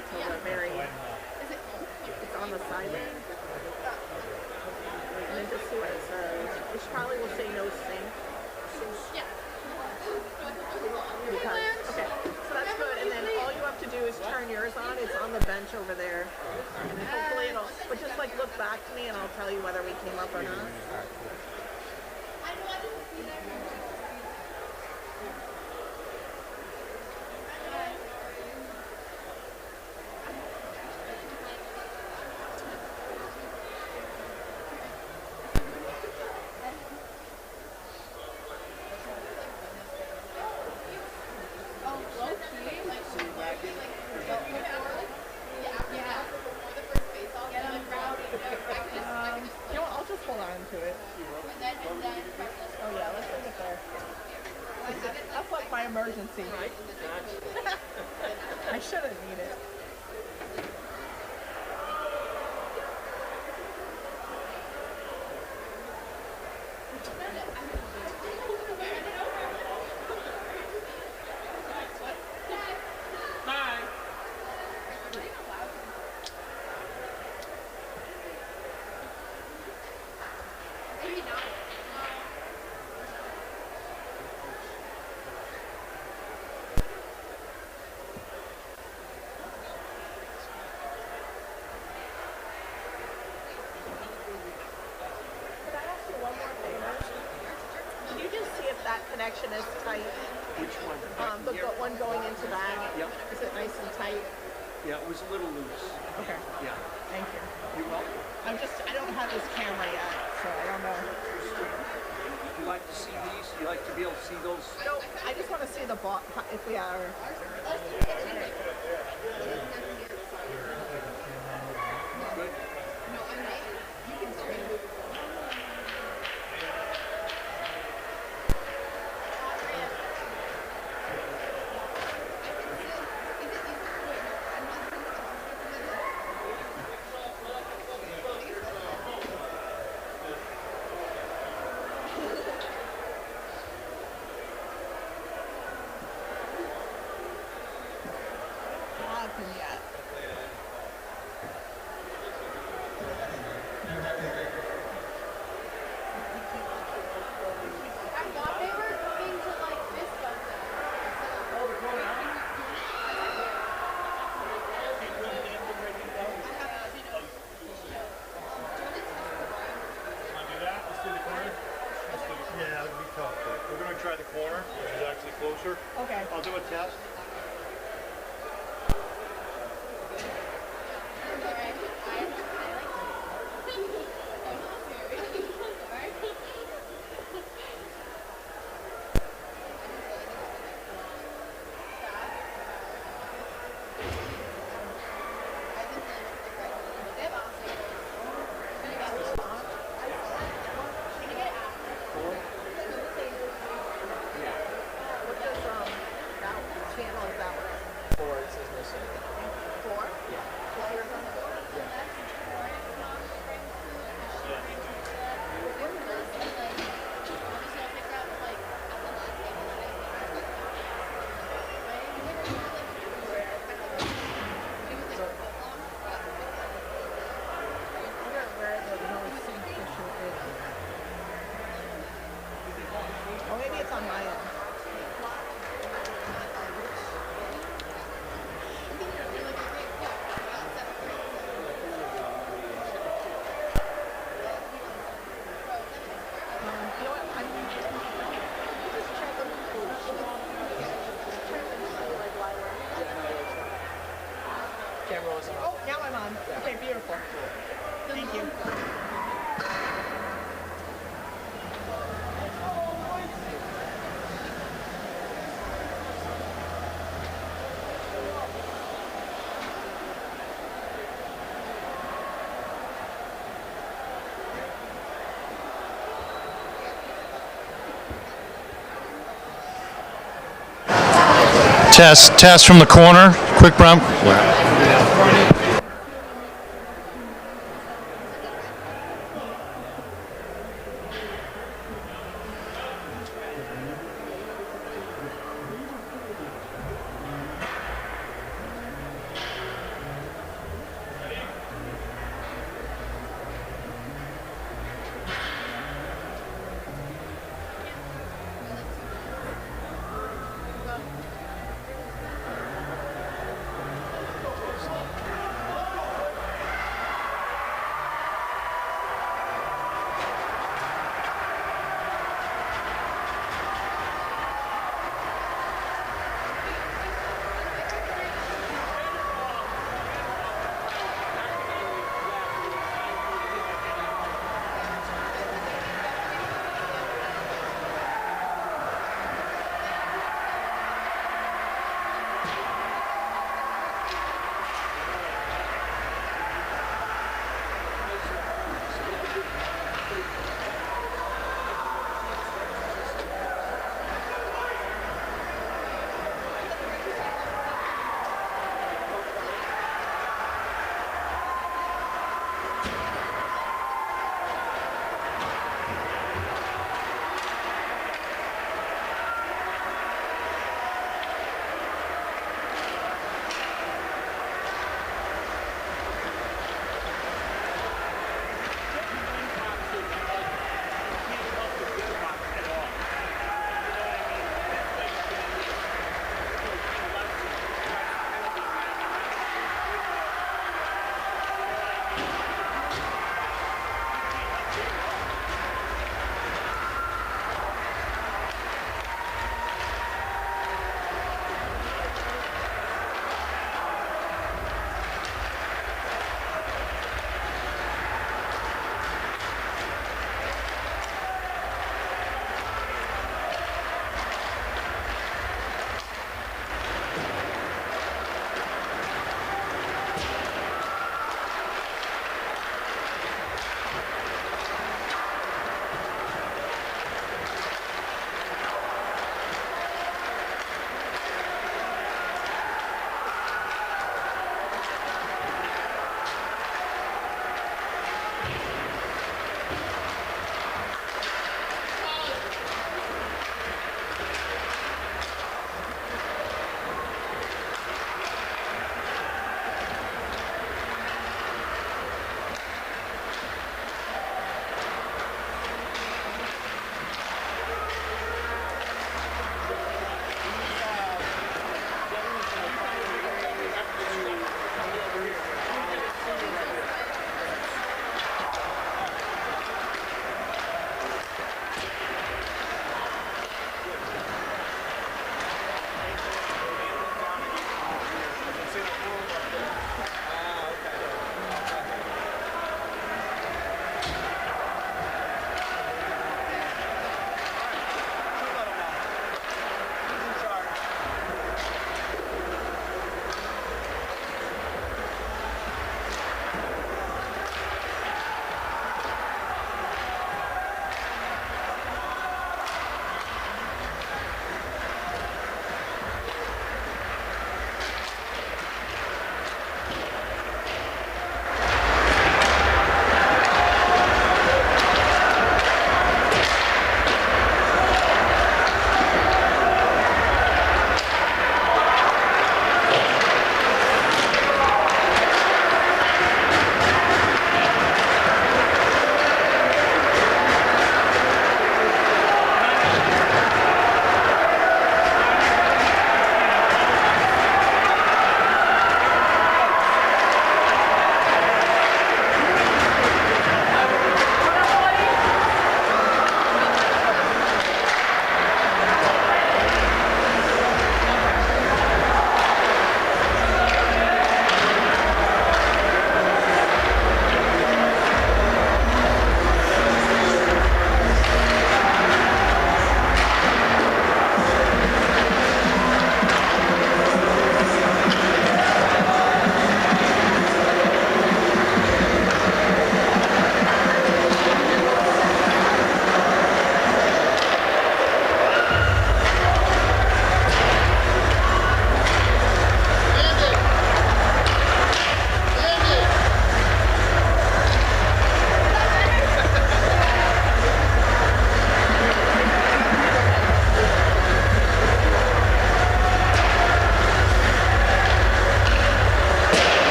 wait till the very, it's on the side there. And then just see what it says. It probably will say no sync. Because, okay, so that's good. And then all you have to do is turn yours on. It's on the bench over there. And then hopefully it'll, but just like look back to me and I'll tell you whether we came up or not. Emergency. Right? I shouldn't need it. Connection is tight. Which one? The one going into that. Yep. Is it nice and tight? Yeah, it was a little loose. Okay. Yeah. Thank you. You're welcome. I don't have this camera yet, so I don't know. You like to see these? You like to be able to see those? No, I just want to see the ball, if we are. Good. Try the corner, which is actually closer. Okay. I'll do a test. Oh, now I'm on. Okay, beautiful. Thank you. Test from the corner. Quick brown.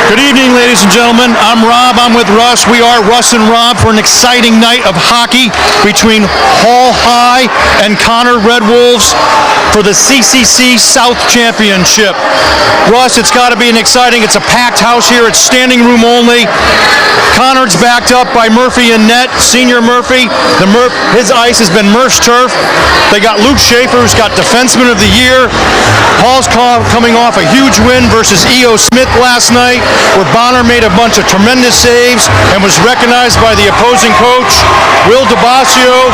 Good evening, ladies and gentlemen. I'm Rob. I'm with Russ. We are Russ and Rob for an exciting night of hockey between Hall High and Conard Red Wolves for the CCC South Championship. Russ, it's got to be it's a packed house here. It's standing room only. Conard's backed up by Murphy and net. Senior Murphy. His ice has been Murph's turf. They got Luke Schaefer, who's got Defenseman of the Year. Hall's coming off a huge win versus E.O. Smith last night, where Bonner made a bunch of tremendous saves and was recognized by the opposing coach, Will DeBasio.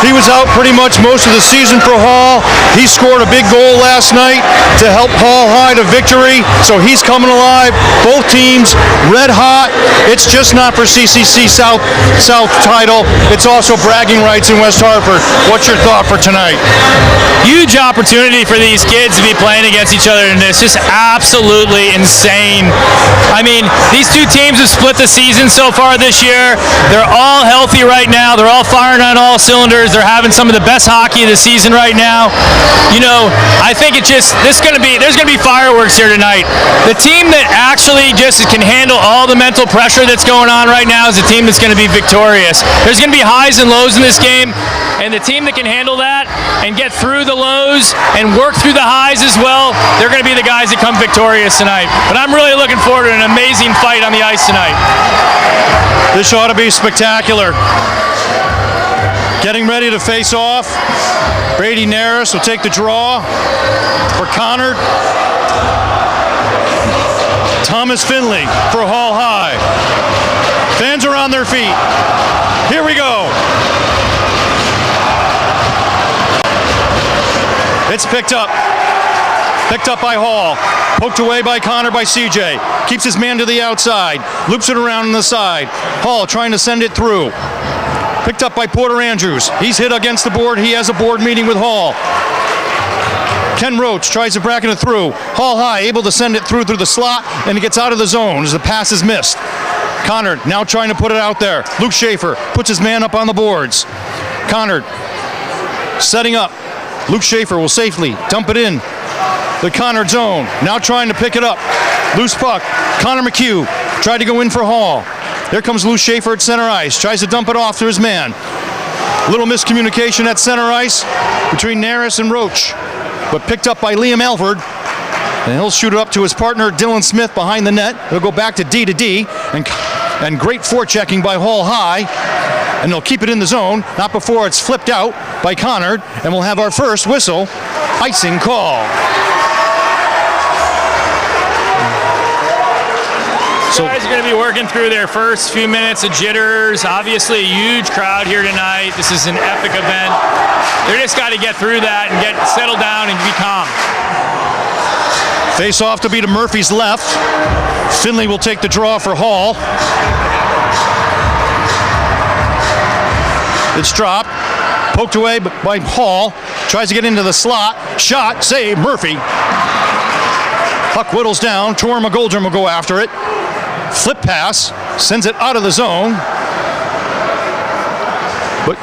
He was out pretty much most of the season for Hall. He scored a big goal last night to help Hall High to victory, so he's coming alive. Both teams red hot. It's just not for CCC South title. It's also bragging rights in West Hartford. What's your thought for tonight? Huge opportunity for these kids to be playing against each other in this. Just absolutely insane. I mean, these two teams have split the season so far this year. They're all healthy right now. They're all firing on all cylinders. They're having some of the best hockey of the season right now. You know, I think there's going to be fireworks here tonight. The team that actually just can handle all the mental pressure that's going on right now is the team that's going to be victorious. There's going to be highs and lows in this game, and the team that can handle that and get through the lows and work through the highs as well, they're going to be the guys that come victorious tonight. But I'm really looking forward to an amazing fight on the ice tonight. This ought to be spectacular. Getting ready to face off. Brady Naris will take the draw for Conard. Thomas Finley for Hall High. Fans are on their feet. Here we go. It's picked up. Picked up by Hall. Poked away by Conard by CJ. Keeps his man to the outside. Loops it around on the side. Hall trying to send it through. Picked up by Porter Andrews. He's hit against the board. He has a board meeting with Hall. Ken Roach tries to bracket it through. Hall High able to send it through the slot, and it gets out of the zone as the pass is missed. Conard now trying to put it out there. Luke Schaefer puts his man up on the boards. Conard setting up. Luke Schaefer will safely dump it in the Conard zone. Now trying to pick it up. Loose puck. Connor McHugh tried to go in for Hall. There comes Luke Schaefer at center ice. Tries to dump it off to his man. Little miscommunication at center ice between Naris and Roach, but picked up by Liam Alford. And he'll shoot it up to his partner, Dylan Smith, behind the net. He'll go back to D, and great forechecking by Hall High. And they'll keep it in the zone, not before it's flipped out by Conard, and we'll have our first whistle, icing call. So guys are going to be working through their first few minutes of jitters. Obviously a huge crowd here tonight. This is an epic event. They just got to get through that and get settled down and be calm. Face off to be to Murphy's left. Finley will take the draw for Hall. It's dropped. Poked away by Hall. Tries to get into the slot. Shot. Save. Murphy. Puck whittles down. Tor McGoldrick will go after it. Flip pass. Sends it out of the zone. But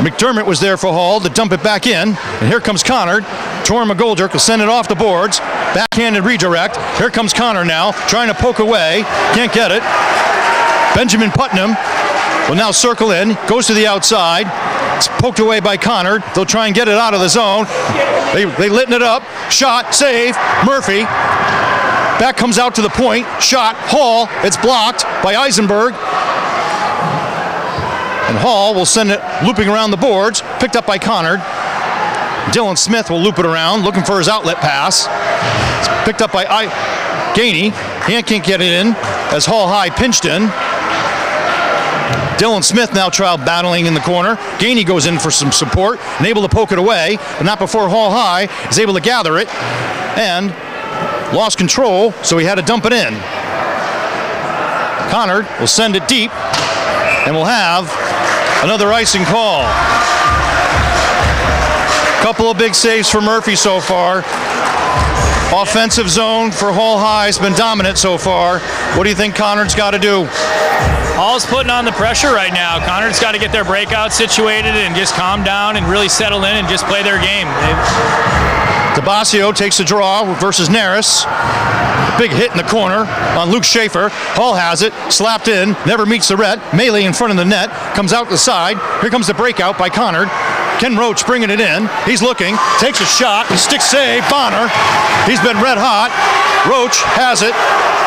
McDermott was there for Hall to dump it back in. And here comes Conard. Tor McGoldrick will send it off the boards. Backhanded redirect. Here comes Conard now, trying to poke away. Can't get it. Benjamin Putnam will now circle in. Goes to the outside. It's poked away by Conard. They'll try and get it out of the zone. They litten it up. Shot. Save. Murphy. Back comes out to the point. Shot. Hall. It's blocked by Eisenberg. And Hall will send it looping around the boards. Picked up by Conard. Dylan Smith will loop it around, looking for his outlet pass. It's picked up by Gainey. He can't get it in as Hall High pinched in. Dylan Smith now battling in the corner. Gainey goes in for some support and able to poke it away, but not before Hall High is able to gather it and lost control, so he had to dump it in. Conard will send it deep and we'll have another icing call. Couple of big saves for Murphy so far. Offensive zone for Hall High has been dominant so far. What do you think Conard's got to do? Hall's putting on the pressure right now. Conard's got to get their breakout situated and just calm down and really settle in and just play their game. Dabasio takes the draw versus Neris. Big hit in the corner on Luke Schaefer. Hall has it, slapped in, never meets the ret. Melee in front of the net, comes out the side. Here comes the breakout by Conard. Ken Roach bringing it in. He's looking, takes a shot, stick save, Bonner. He's been red hot. Roach has it,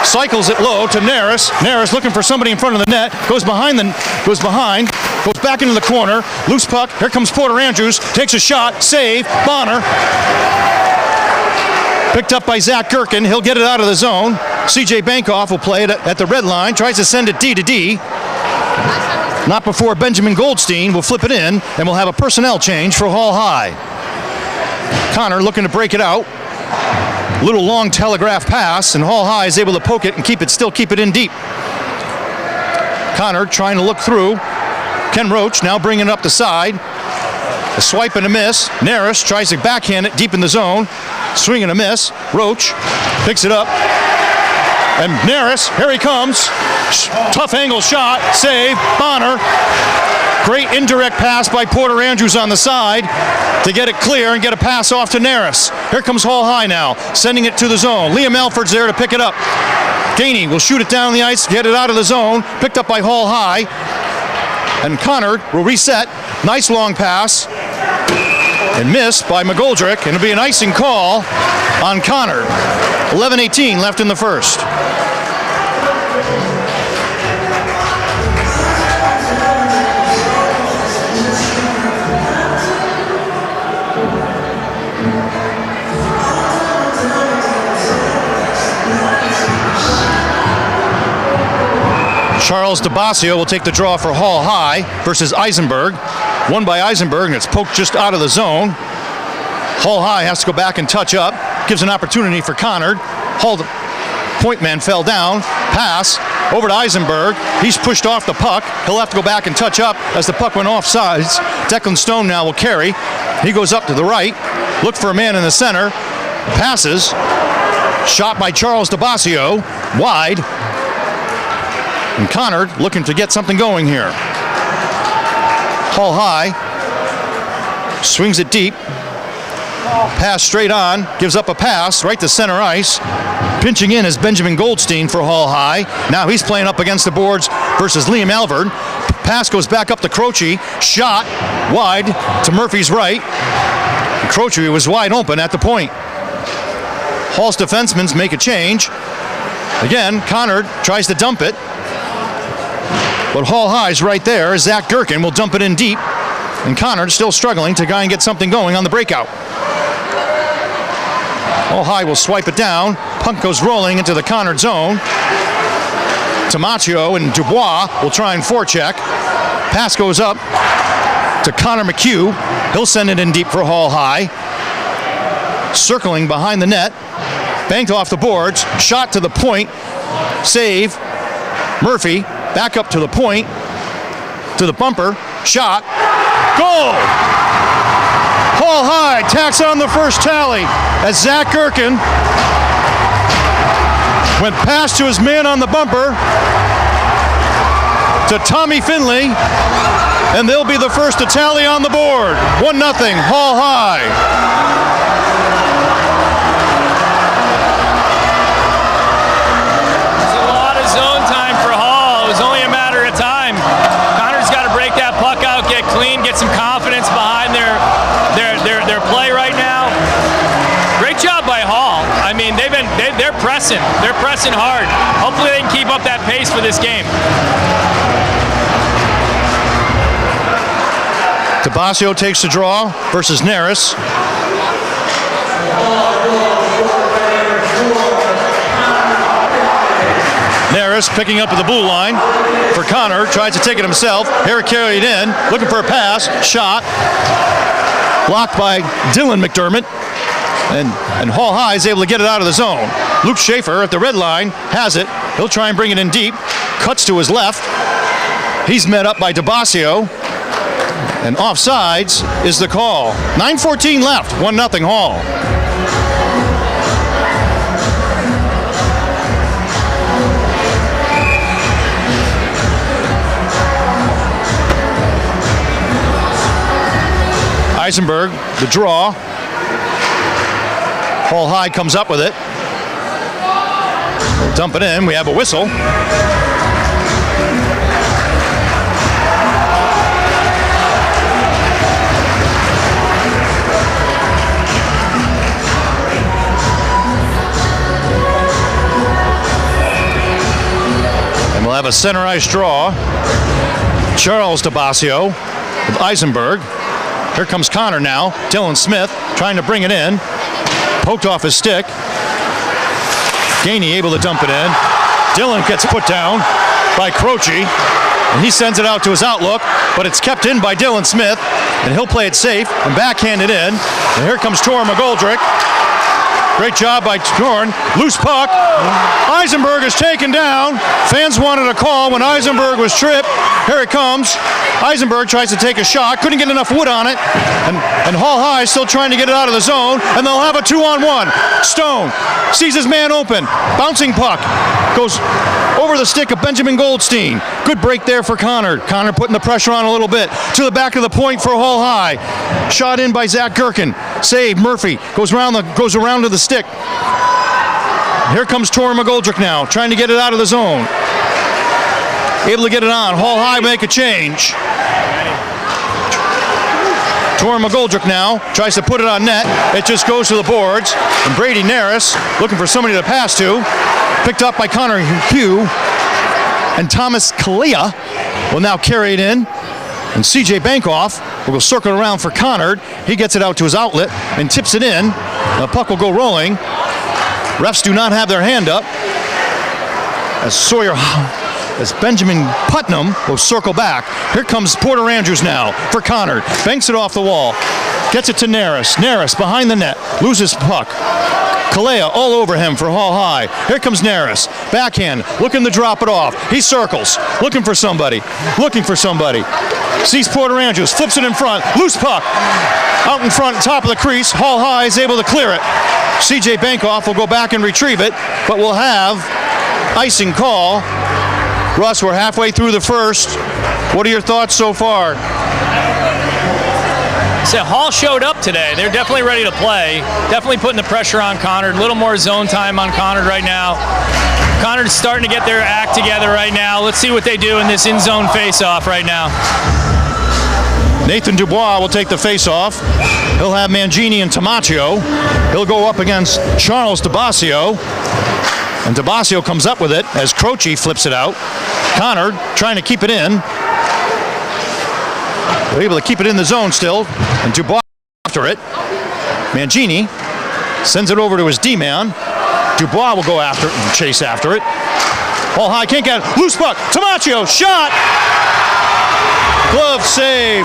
cycles it low to Neris. Neris looking for somebody in front of the net, goes behind, goes back into the corner. Loose puck, here comes Porter Andrews, takes a shot, save, Bonner. Picked up by Zach Gherkin. He'll get it out of the zone. CJ Bankoff will play it at the red line, tries to send it D to D. Not before Benjamin Goldstein will flip it in, and we'll have a personnel change for Hall High. Conard looking to break it out. Little long telegraph pass, and Hall High is able to poke it and still keep it in deep. Conard trying to look through. Ken Roach now bringing it up the side. A swipe and a miss. Neris tries to backhand it deep in the zone. Swing and a miss. Roach picks it up. And Neris, here he comes. Tough angle shot. Save. Bonner. Great indirect pass by Porter Andrews on the side to get it clear and get a pass off to Neris. Here comes Hall High now, sending it to the zone. Liam Alford's there to pick it up. Gainey will shoot it down the ice, get it out of the zone. Picked up by Hall High. And Conard will reset. Nice long pass. And missed by McGoldrick, and it'll be an icing call on Conard. 11:18 left in the first. Charles Dabasio will take the draw for Hall High versus Eisenberg. Won by Eisenberg, and it's poked just out of the zone. Hall High has to go back and touch up. Gives an opportunity for Conard. Hall, point man fell down. Pass over to Eisenberg. He's pushed off the puck. He'll have to go back and touch up as the puck went off sides. Declan Stone now will carry. He goes up to the right. Look for a man in the center. Passes. Shot by Charles Dabasio. Wide. And Conard looking to get something going here. Hall High swings it deep. Pass straight on. Gives up a pass right to center ice. Pinching in is Benjamin Goldstein for Hall High. Now he's playing up against the boards versus Liam Alvord. Pass goes back up to Croce. Shot wide to Murphy's right. Croce was wide open at the point. Hall's defensemen make a change. Again, Conard tries to dump it. But Hall High's right there. Zach Gherkin will dump it in deep. And Conard still struggling to try and get something going on the breakout. Hall High will swipe it down. Puck goes rolling into the Conard zone. Tamaccio and Dubois will try and forecheck. Pass goes up to Connor McHugh. He'll send it in deep for Hall High. Circling behind the net. Banked off the boards. Shot to the point. Save. Murphy. Back up to the point, to the bumper, shot, goal! Hall High tacks on the first tally as Zach Gherkin Went past to his man on the bumper, to Tommy Finley, and they'll be the first to tally on the board. 1-0, Hall High. It's a lot of zone time for Hall. It was only a matter of time. Conard's got to break that puck out, get clean, get some confidence behind their play right now. Great job by Hall. I mean, they're pressing. They're pressing hard. Hopefully they can keep up that pace for this game. Tabasio takes the draw versus Neris. Neris picking up at the blue line for Conard, tries to take it himself. Harry carried in, looking for a pass, shot. Blocked by Dylan McDermott. And Hall High is able to get it out of the zone. Luke Schaefer at the red line has it. He'll try and bring it in deep. Cuts to his left. He's met up by Tabasio. And offsides is the call. 9:14 left, 1-0 Hall. Eisenberg, the draw. Hall High comes up with it. We'll dump it in. We have a whistle. And we'll have a center ice draw. Charles Tabasio with Eisenberg. Here comes Conard now. Dylan Smith trying to bring it in. Poked off his stick. Gainey able to dump it in. Dylan gets put down by Croce. And he sends it out to his outlook, but it's kept in by Dylan Smith. And he'll play it safe and backhand it in. And here comes Tor McGoldrick. Great job by Torn. Loose puck. Eisenberg is taken down. Fans wanted a call when Eisenberg was tripped. Here it comes. Eisenberg tries to take a shot. Couldn't get enough wood on it. And Hall High still trying to get it out of the zone. And they'll have a 2-on-1. Stone sees his man open. Bouncing puck. Goes over the stick of Benjamin Goldstein. Good break there for Conard. Conard putting the pressure on a little bit. To the back of the point for Hall High. Shot in by Zach Gherkin. Save. Murphy goes around to the stick. Here comes Tor McGoldrick now, trying to get it out of the zone. Able to get it on. Hall High make a change. Tor McGoldrick now tries to put it on net. It just goes to the boards. And Brady Neris looking for somebody to pass to. Picked up by Connor Hugh. And Thomas Kalia will now carry it in. And CJ Bankoff will go circle around for Conard. He gets it out to his outlet and tips it in. The puck will go rolling. Refs do not have their hand up. As Benjamin Putnam will circle back. Here comes Porter Andrews now for Conard. Banks it off the wall. Gets it to Neris. Neris behind the net. Loses puck. Kalea all over him for Hall High. Here comes Neris. Backhand. Looking to drop it off. He circles. Looking for somebody. Sees Porter Andrews. Flips it in front. Loose puck. Out in front, top of the crease. Hall High is able to clear it. CJ Bankoff will go back and retrieve it, but we'll have icing call. Russ, we're halfway through the first. What are your thoughts so far? So Hall showed up today. They're definitely ready to play. Definitely putting the pressure on Conard. A little more zone time on Conard right now. Conard's starting to get their act together right now. Let's see what they do in this in-zone face-off right now. Nathan Dubois will take the face-off. He'll have Mangini and Tamaccio. He'll go up against Charles Tabasio. And Tabasio comes up with it as Croce flips it out. Conard trying to keep it in. They're able to keep it in the zone still. And Dubois after it. Mangini sends it over to his D-man. Dubois will go after it and chase after it. Hall High can't get it. Loose puck. Tamaccio shot. Glove save.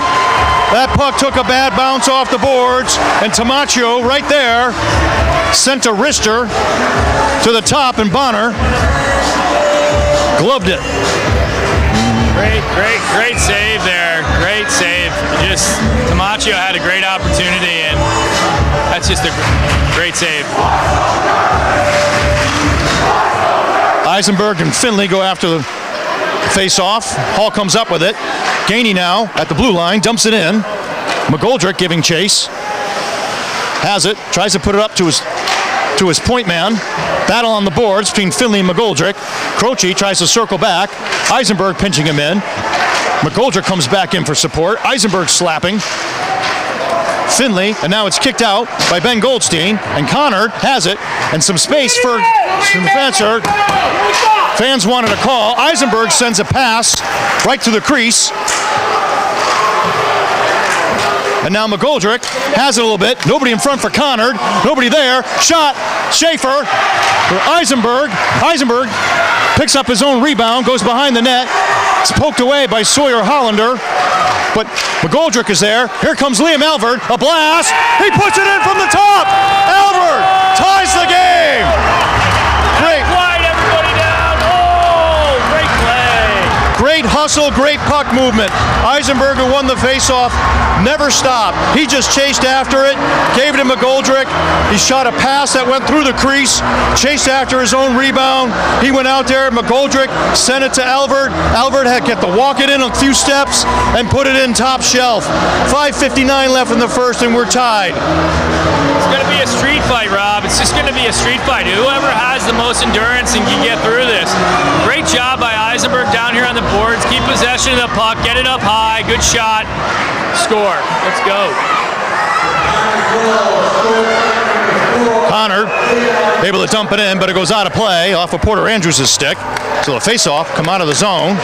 That puck took a bad bounce off the boards, and Tamaccio right there sent a wrister to the top, and Bonner gloved it. Great save there. Great save. Tamaccio had a great opportunity, and that's just a great save. Eisenberg and Finley go after the face-off. Hall comes up with it. Gainey now at the blue line, dumps it in. McGoldrick giving chase. Has it, tries to put it up to his point man. Battle on the boards between Finley and McGoldrick. Croce tries to circle back. Eisenberg pinching him in. McGoldrick comes back in for support. Eisenberg slapping. Finley, and now it's kicked out by Ben Goldstein, and Conard has it, and some space for Spencer. Fans wanted a call. Eisenberg sends a pass right to the crease. And now McGoldrick has it a little bit. Nobody in front for Conard. Nobody there. Shot. Schaefer for Eisenberg. Eisenberg picks up his own rebound, goes behind the net. It's poked away by Sawyer Hollander. But McGoldrick is there. Here comes Liam Alvord. A blast. He puts it in from the top. Alvord ties the game. Great. Wide, everybody down. Oh, great play. Great hustle, great puck movement. Eisenberg, who won the faceoff, never stopped. He just chased after it, gave it to McGoldrick. He shot a pass that went through the crease, chased after his own rebound. He went out there, McGoldrick sent it to Alvord. Alvord had to walk it in a few steps and put it in top shelf. 5:59 left in the first, and we're tied. It's going to be a street fight, Rob. It's just going to be a street fight. Whoever has the most endurance and can get through this. Great job by Eisenberg down here on the boards. Keep possession of the puck. Get it up high. Good shot. Score. Let's go. Conard able to dump it in, but it goes out of play off of Porter Andrews' stick. So the face-off come out of the zone.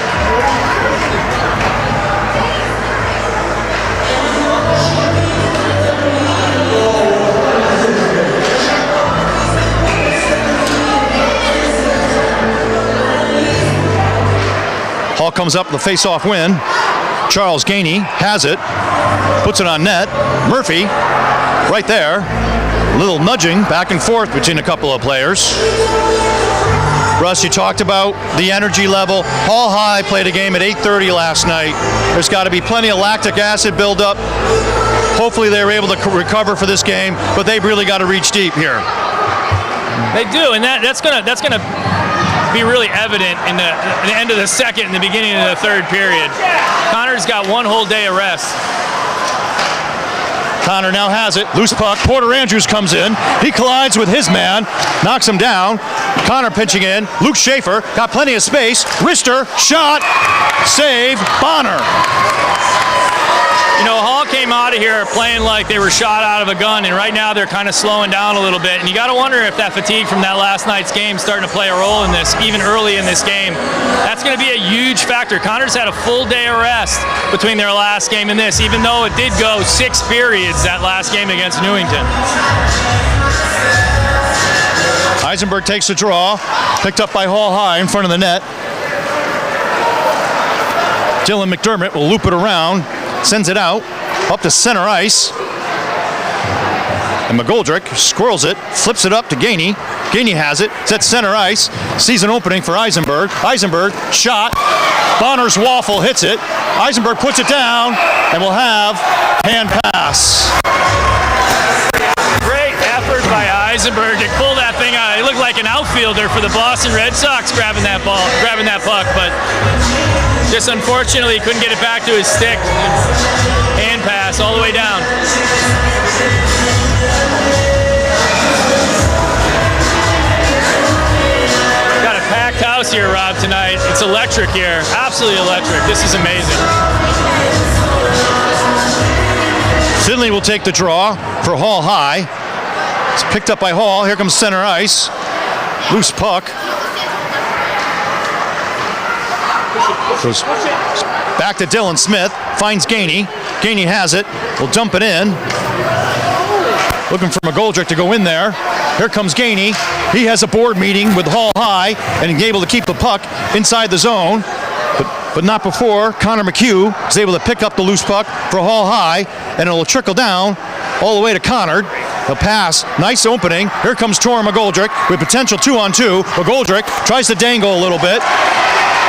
Hall comes up, the face-off win. Charles Gainey has it, puts it on net. Murphy, right there. Little nudging back and forth between a couple of players. Russ, you talked about the energy level. Hall High played a game at 8:30 last night. There's got to be plenty of lactic acid buildup. Hopefully they were able to recover for this game, but they've really got to reach deep here. They do, and that's gonna be really evident in the end of the second and the beginning of the third period. Conard's got one whole day of rest. Conard now has it. Loose puck. Porter Andrews comes in. He collides with his man. Knocks him down. Conard pinching in. Luke Schaefer got plenty of space. Wrister. Shot. Save. Bonner. You know, Hall came out of here playing like they were shot out of a gun, and right now they're kind of slowing down a little bit. And you got to wonder if that fatigue from that last night's game is starting to play a role in this, even early in this game. That's going to be a huge factor. Conard's had a full day of rest between their last game and this, even though it did go 6 periods that last game against Newington. Eisenberg takes the draw. Picked up by Hall High in front of the net. Dylan McDermott will loop it around. Sends it out, up to center ice. And McGoldrick squirrels it, flips it up to Gainey. Gainey has it, it's at center ice. Sees an opening for Eisenberg. Eisenberg, shot. Bonner's waffle hits it. Eisenberg puts it down, and we'll have hand pass. Great effort by Eisenberg to pull that thing out. He looked like an outfielder for the Boston Red Sox grabbing that puck, but just unfortunately couldn't get it back to his stick. Hand pass all the way down. Got a packed house here, Rob, tonight. It's electric here. Absolutely electric. This is amazing. Finley will take the draw for Hall High. It's picked up by Hall. Here comes center ice. Loose puck. Goes back to Dylan Smith. Finds Gainey. Gainey has it. Will dump it in. Looking for McGoldrick to go in there. Here comes Gainey. He has a board meeting with Hall High and is able to keep the puck inside the zone. But not before Connor McHugh is able to pick up the loose puck for Hall High, and it'll trickle down all the way to Conard. He'll pass. Nice opening. Here comes Tor McGoldrick with potential 2-on-2. McGoldrick tries to dangle a little bit.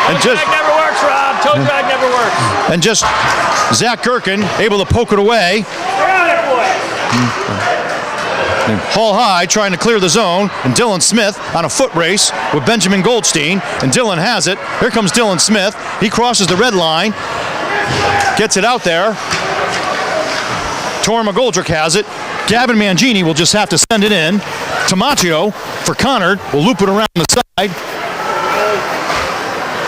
And Toe drag never works, Rob. Toe drag never works. And just Zach Gherkin able to poke it away. And Hall High trying to clear the zone, and Dylan Smith on a foot race with Benjamin Goldstein, and Dylan has it. Here comes Dylan Smith. He crosses the red line, gets it out there. Tor McGoldrick has it. Gavin Mangini will just have to send it in. Tamaccio for Conard will loop it around the side.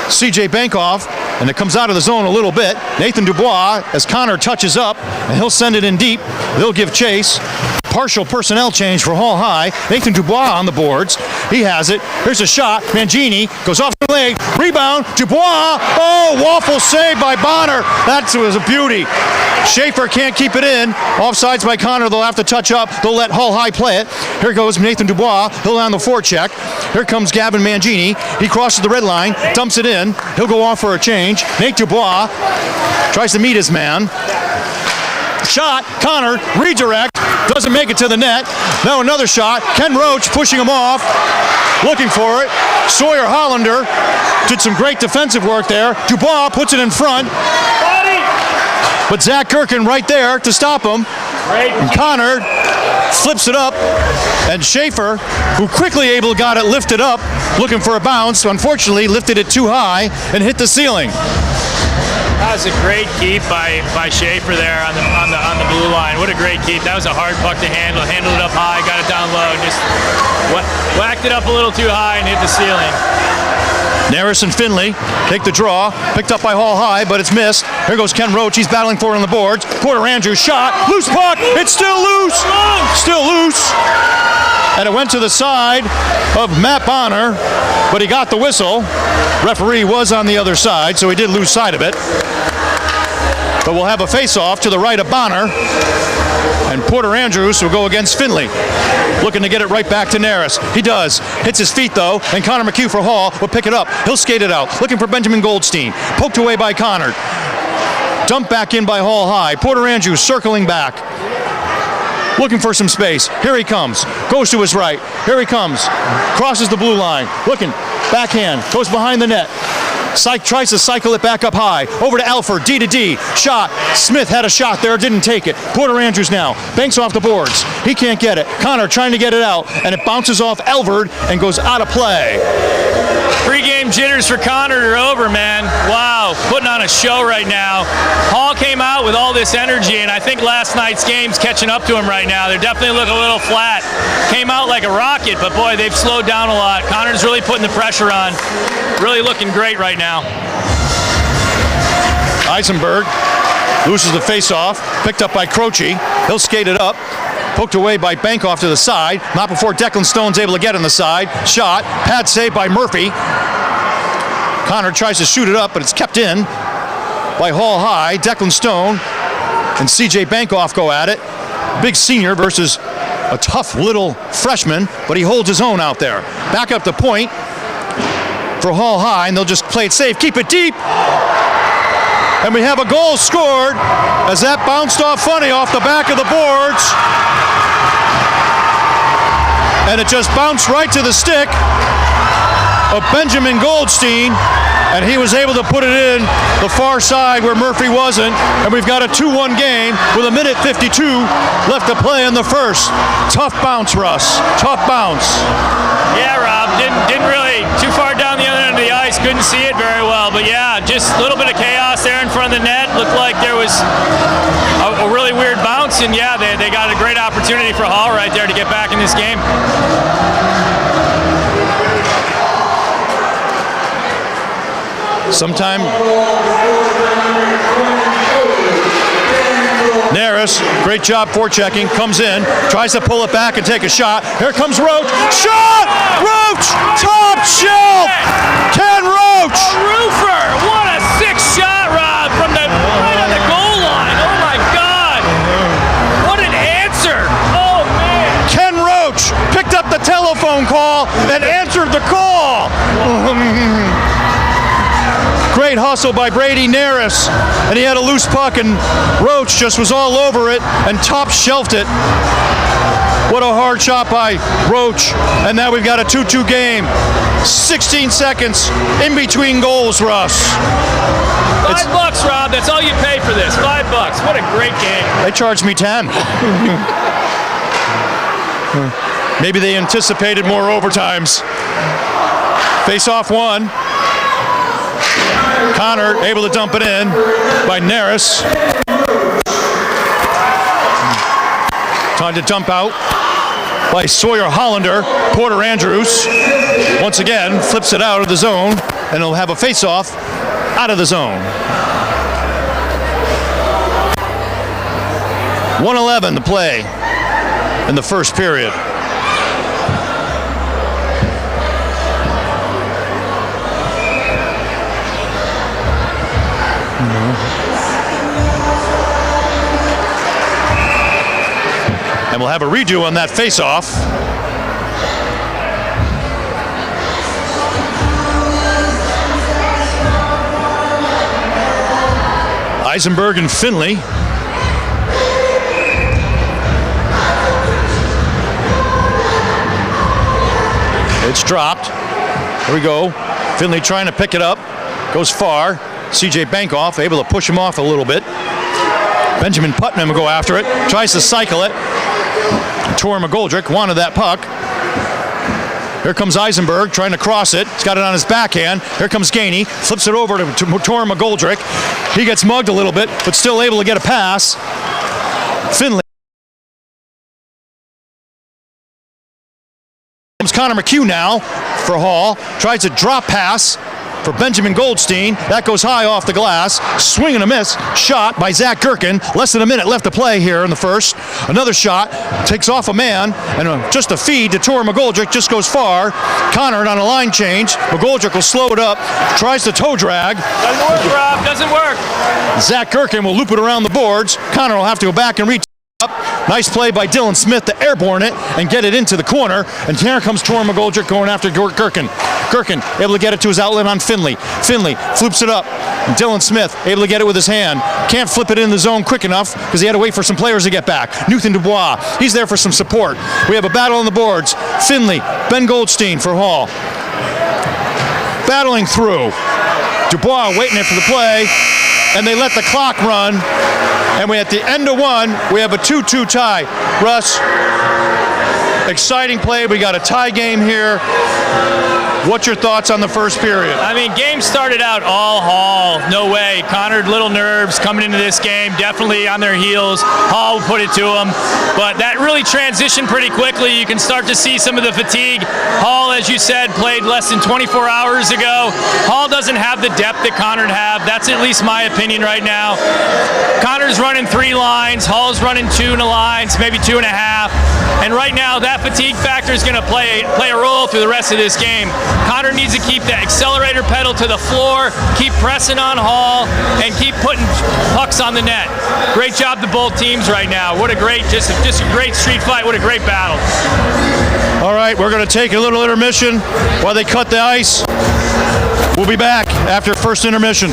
CJ Bankoff, and it comes out of the zone a little bit. Nathan Dubois as Conard touches up, and he'll send it in deep. They'll give chase. Partial personnel change for Hall High. Nathan Dubois on the boards. He has it. Here's a shot. Mangini goes off the leg. Rebound. Dubois. Oh, waffle save by Bonner. That was a beauty. Schaefer can't keep it in. Offsides by Conard. They'll have to touch up. They'll let Hall High play it. Here goes Nathan Dubois. He'll on the forecheck. Here comes Gavin Mangini. He crosses the red line. Dumps it in. He'll go off for a change. Nate Dubois tries to meet his man. Shot. Conard. Redirect. Doesn't make it to the net. Now another shot. Ken Roach pushing him off. Looking for it. Sawyer Hollander did some great defensive work there. Dubois puts it in front. But Zach Kirkin right there to stop him. And Conard flips it up. And Schaefer, who quickly got it lifted up, looking for a bounce, unfortunately lifted it too high and hit the ceiling. That was a great keep by Schaefer there on the blue line. What a great keep. That was a hard puck to handle. Handled it up high, got it down low, and just whacked it up a little too high and hit the ceiling. Naris and Finley take the draw. Picked up by Hall High, but it's missed. Here goes Ken Roach. He's battling for it on the boards. Porter Andrews shot. Loose puck. It's still loose. Still loose. And it went to the side of Matt Bonner, but he got the whistle. Referee was on the other side, so he did lose sight of it. But we'll have a face-off to the right of Bonner, and Porter Andrews will go against Finley, looking to get it right back to Naris. He does. Hits his feet, though, and Connor McHugh for Hall will pick it up. He'll skate it out, looking for Benjamin Goldstein. Poked away by Conard. Dumped back in by Hall High. Porter Andrews circling back. Looking for some space. Here he comes. Goes to his right. Here he comes. Crosses the blue line. Looking. Backhand. Goes behind the net. Tries to cycle it back up high. Over to Alford. D to D. Shot. Smith had a shot there. Didn't take it. Porter Andrews now. Banks off the boards. He can't get it. Conard trying to get it out. And it bounces off Alford and goes out of play. Pre-game jitters for Conard are over, man. Wow, putting on a show right now. Hall came out with all this energy, and I think last night's game's catching up to him right now. They're definitely looking a little flat. Came out like a rocket, but boy, they've slowed down a lot. Conard's really putting the pressure on. Really looking great right now. Eisenberg loses the face-off. Picked up by Croce. He'll skate it up. Poked away by Bankoff to the side. Not before Declan Stone's able to get on the side. Shot. Pad save by Murphy. Conard tries to shoot it up, but it's kept in by Hall High. Declan Stone and CJ Bankoff go at it. Big senior versus a tough little freshman, but he holds his own out there. Back up the point for Hall High, and they'll just play it safe. Keep it deep. And we have a goal scored as that bounced off funny off the back of the boards. And it just bounced right to the stick of Benjamin Goldstein, and he was able to put it in the far side where Murphy wasn't. And we've got a 2-1 game with 1:52 left to play in the first. Tough bounce, Russ. Tough bounce. Yeah, Rob, didn't really too far down the other end of the ice, couldn't see it very well, but yeah, just a little bit of chaos there in front of the net. Looked like there was a really weird bounce, and yeah, they got a great opportunity for Hall right there to get back in this game. Sometime Naris, great job forechecking, comes in, tries to pull it back and take a shot. Here comes Roach. Shot! Roach! Top shelf! Ken Roach! A roofer! What a sick shot, Rob, from the right on the goal line. Oh my God! What an answer! Oh man! Ken Roach picked up the telephone call and answered the call. Great hustle by Brady Naris, and he had a loose puck, and Roach just was all over it and top shelved it. What a hard shot by Roach, and now we've got a 2-2 game. 16 seconds in between goals, Russ. $5, Rob, that's all you pay for this, $5. What a great game. They charged me 10. Maybe they anticipated more overtimes. Face-off one. Conard able to dump it in by Neris. Time to dump out by Sawyer Hollander. Porter Andrews once again flips it out of the zone, and he'll have a face-off out of the zone. 1:11 to play in the first period. And we'll have a redo on that face-off. Eisenberg and Finley. It's dropped. Here we go. Finley trying to pick it up. Goes far. CJ Bankoff able to push him off a little bit. Benjamin Putnam will go after it. Tries to cycle it. Tor McGoldrick wanted that puck. Here comes Eisenberg trying to cross it. He's got it on his backhand. Here comes Gainey. Flips it over to Tor McGoldrick. He gets mugged a little bit, but still able to get a pass. Finley. Comes Connor McHugh now for Hall. Tries a drop pass for Benjamin Goldstein. That goes high off the glass. Swing and a miss. Shot by Zach Gherkin. Less than a minute left to play here in the first. Another shot. Takes off a man. And just a feed to Tor McGoldrick. Just goes far. Conard on a line change. McGoldrick will slow it up. Tries to toe drag. Doesn't work, Rob. Doesn't work. Zach Gherkin will loop it around the boards. Conard will have to go back and reach up. Nice play by Dylan Smith to airborne it and get it into the corner. And here comes Tor McGoldrick going after Gherkin. Gherkin able to get it to his outlet on Finley. Finley flips it up. And Dylan Smith able to get it with his hand. Can't flip it in the zone quick enough because he had to wait for some players to get back. Nathan Dubois, he's there for some support. We have a battle on the boards. Finley, Ben Goldstein for Hall. Battling through. Dubois waiting there for the play. And they let the clock run. And we at the end of one, we have a 2-2 tie. Russ, exciting play. We got a tie game here. What's your thoughts on the first period? I mean, game started out all Hall. No way. Conard, little nerves coming into this game. Definitely on their heels. Hall put it to them. But that really transitioned pretty quickly. You can start to see some of the fatigue. Hall, as you said, played less than 24 hours ago. Hall doesn't have the depth that Conard have. That's at least my opinion right now. Conard's running 3 lines. Hall's running 2 lines, maybe 2.5. And right now, that fatigue factor is going to play a role through the rest of this game. Conard needs to keep the accelerator pedal to the floor, keep pressing on Hall, and keep putting pucks on the net. Great job to both teams right now. What a great, just a great street fight. What a great battle. All right, we're going to take a little intermission while they cut the ice. We'll be back after first intermission.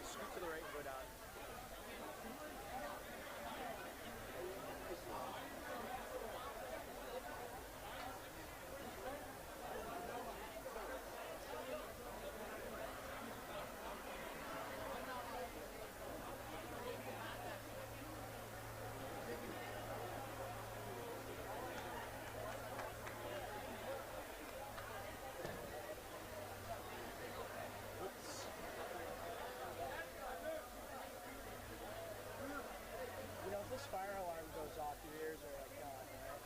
scoot to the right and go down. You know, if this fire alarm goes off, your ears are like gone, right?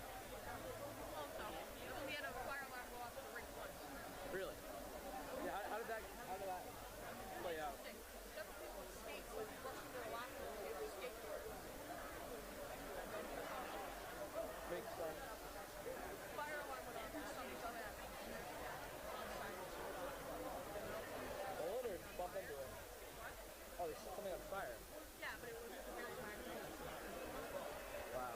We had a fire alarm go off the rink once. Really? Yeah, how did that play out? Several people with skates like rushing their locker room to get skateboard. Makes sense. Fire alarm went off and somebody fell at me. Hold or bump into it? Oh, they set something on fire. Yeah, but it was very tiny. Wow.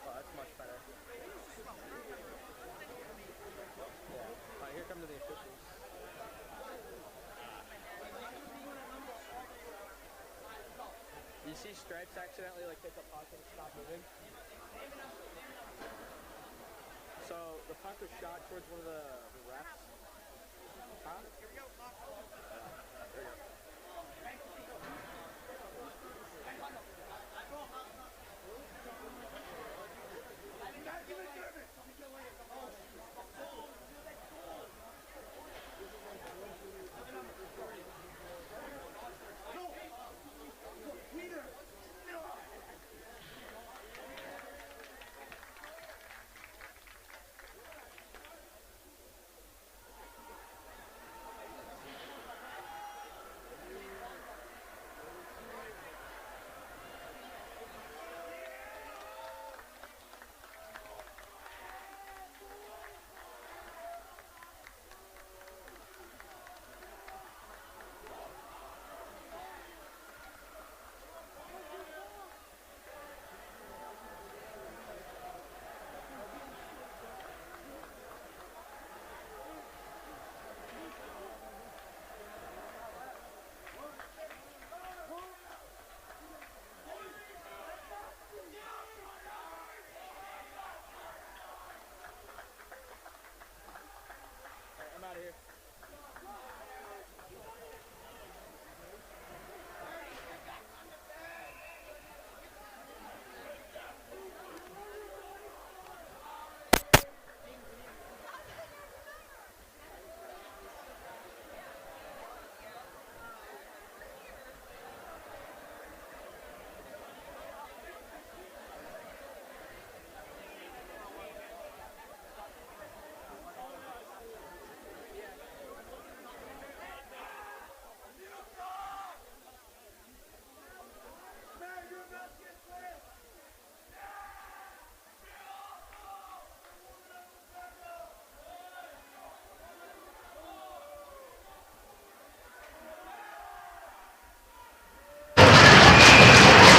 Oh, that's much better. Yeah. Alright, here come the officials. Do you see Stripes accidentally like hit the puck and stop moving? So the puck was shot towards one of the refs. Huh? Here we go. There we go. I'm out of here.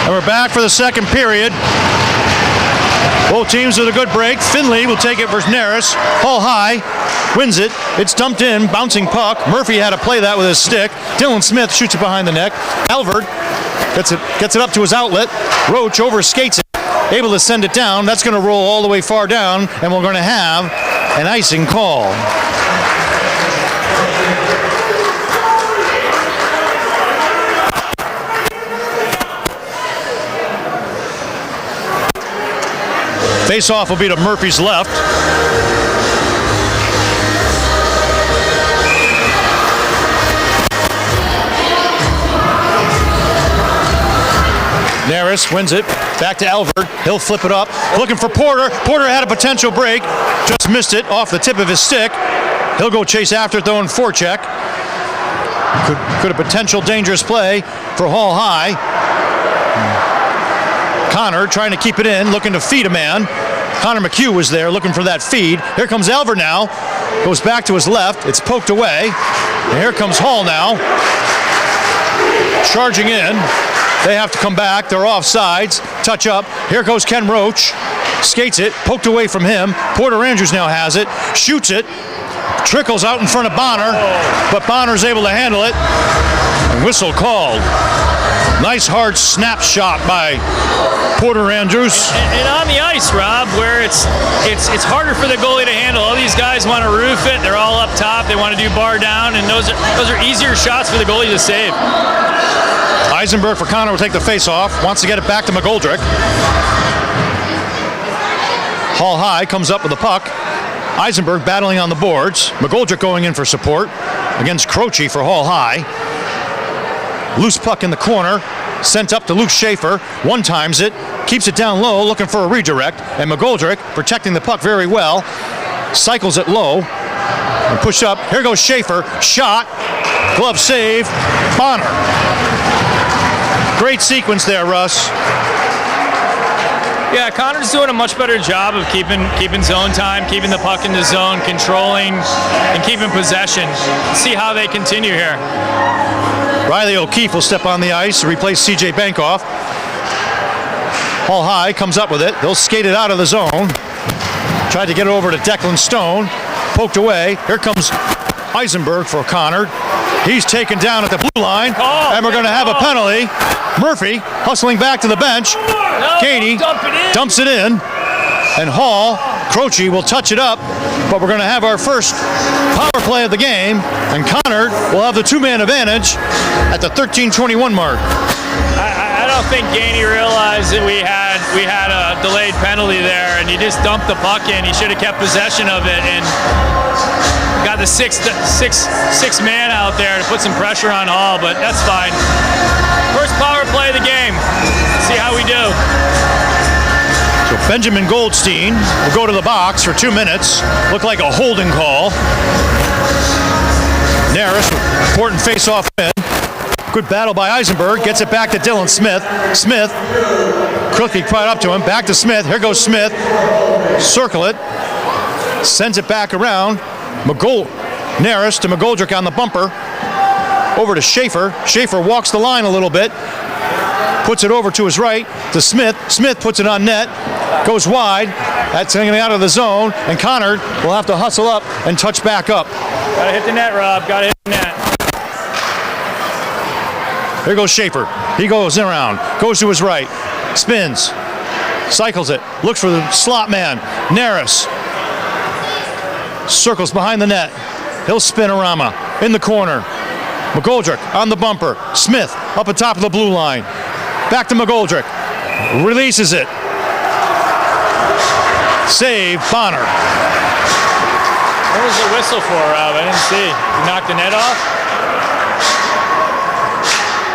And we're back for the second period. Both teams with a good break. Finley will take it versus Neris. Hall high, wins it. It's dumped in, bouncing puck. Murphy had to play that with his stick. Dylan Smith shoots it behind the net. Alvord gets it up to his outlet. Roach over skates it, able to send it down. That's going to roll all the way far down, and we're going to have an icing call. Face-off will be to Murphy's left. Neris wins it. Back to Alvord. He'll flip it up. Looking for Porter. Porter had a potential break. Just missed it off the tip of his stick. He'll go chase after it though and forecheck. Could a potential dangerous play for Hall High. Conard trying to keep it in, looking to feed a man. Connor McHugh was there looking for that feed. Here comes Alvord now. Goes back to his left. It's poked away. And here comes Hall now. Charging in. They have to come back. They're off sides. Touch up. Here goes Ken Roach. Skates it. Poked away from him. Porter Andrews now has it. Shoots it. Trickles out in front of Bonner. But Bonner's able to handle it. Whistle called. Nice hard snap shot by Porter Andrews. And on the ice, Rob, where it's harder for the goalie to handle. All these guys want to roof it. They're all up top. They want to do bar down, and those are easier shots for the goalie to save. Eisenberg for Conard will take the face-off. Wants to get it back to McGoldrick. Hall high comes up with the puck. Eisenberg battling on the boards. McGoldrick going in for support against Croce for Hall high. Loose puck in the corner. Sent up to Luke Schaefer. One-times it. Keeps it down low, looking for a redirect. And McGoldrick, protecting the puck very well, cycles it low. And push up. Here goes Schaefer. Shot. Glove save. Bonner. Great sequence there, Russ. Yeah, Conard's doing a much better job of keeping zone time, keeping the puck in the zone, controlling, and keeping possession. Let's see how they continue here. Riley O'Keefe will step on the ice to replace C.J. Bankoff. Hall high comes up with it. They'll skate it out of the zone. Tried to get it over to Declan Stone. Poked away. Here comes Eisenberg for Conard. He's taken down at the blue line, and we're going to have a penalty. Murphy hustling back to the bench. Katie dumps it in, and Hall, Croce will touch it up, but we're going to have our first power play of the game, and Conard will have the two-man advantage at the 13:21 mark. I don't think Gainey realized that we had a delayed penalty there, and he just dumped the puck in. He should have kept possession of it and got the six man out there to put some pressure on Hall, but that's fine. First power play of the game. See how we do. So Benjamin Goldstein will go to the box for 2 minutes. Looked like a holding call. Naris, important face-off win. Good battle by Eisenberg. Gets it back to Dylan Smith. Smith, quickly right up to him. Back to Smith. Here goes Smith. Circle it. Sends it back around. Naris to McGoldrick on the bumper. Over to Schaefer. Schaefer walks the line a little bit. Puts it over to his right to Smith. Smith puts it on net. Goes wide. That's getting out of the zone. And Conard will have to hustle up and touch back up. Gotta hit the net, Rob. Gotta hit the net. Here goes Schaefer. He goes around. Goes to his right. Spins. Cycles it. Looks for the slot man. Naris. Circles behind the net. He'll spin Arama. In the corner. McGoldrick on the bumper. Smith up atop of the blue line. Back to McGoldrick. Releases it. Save Bonner. What was the whistle for, Rob? I didn't see. You knocked the net off?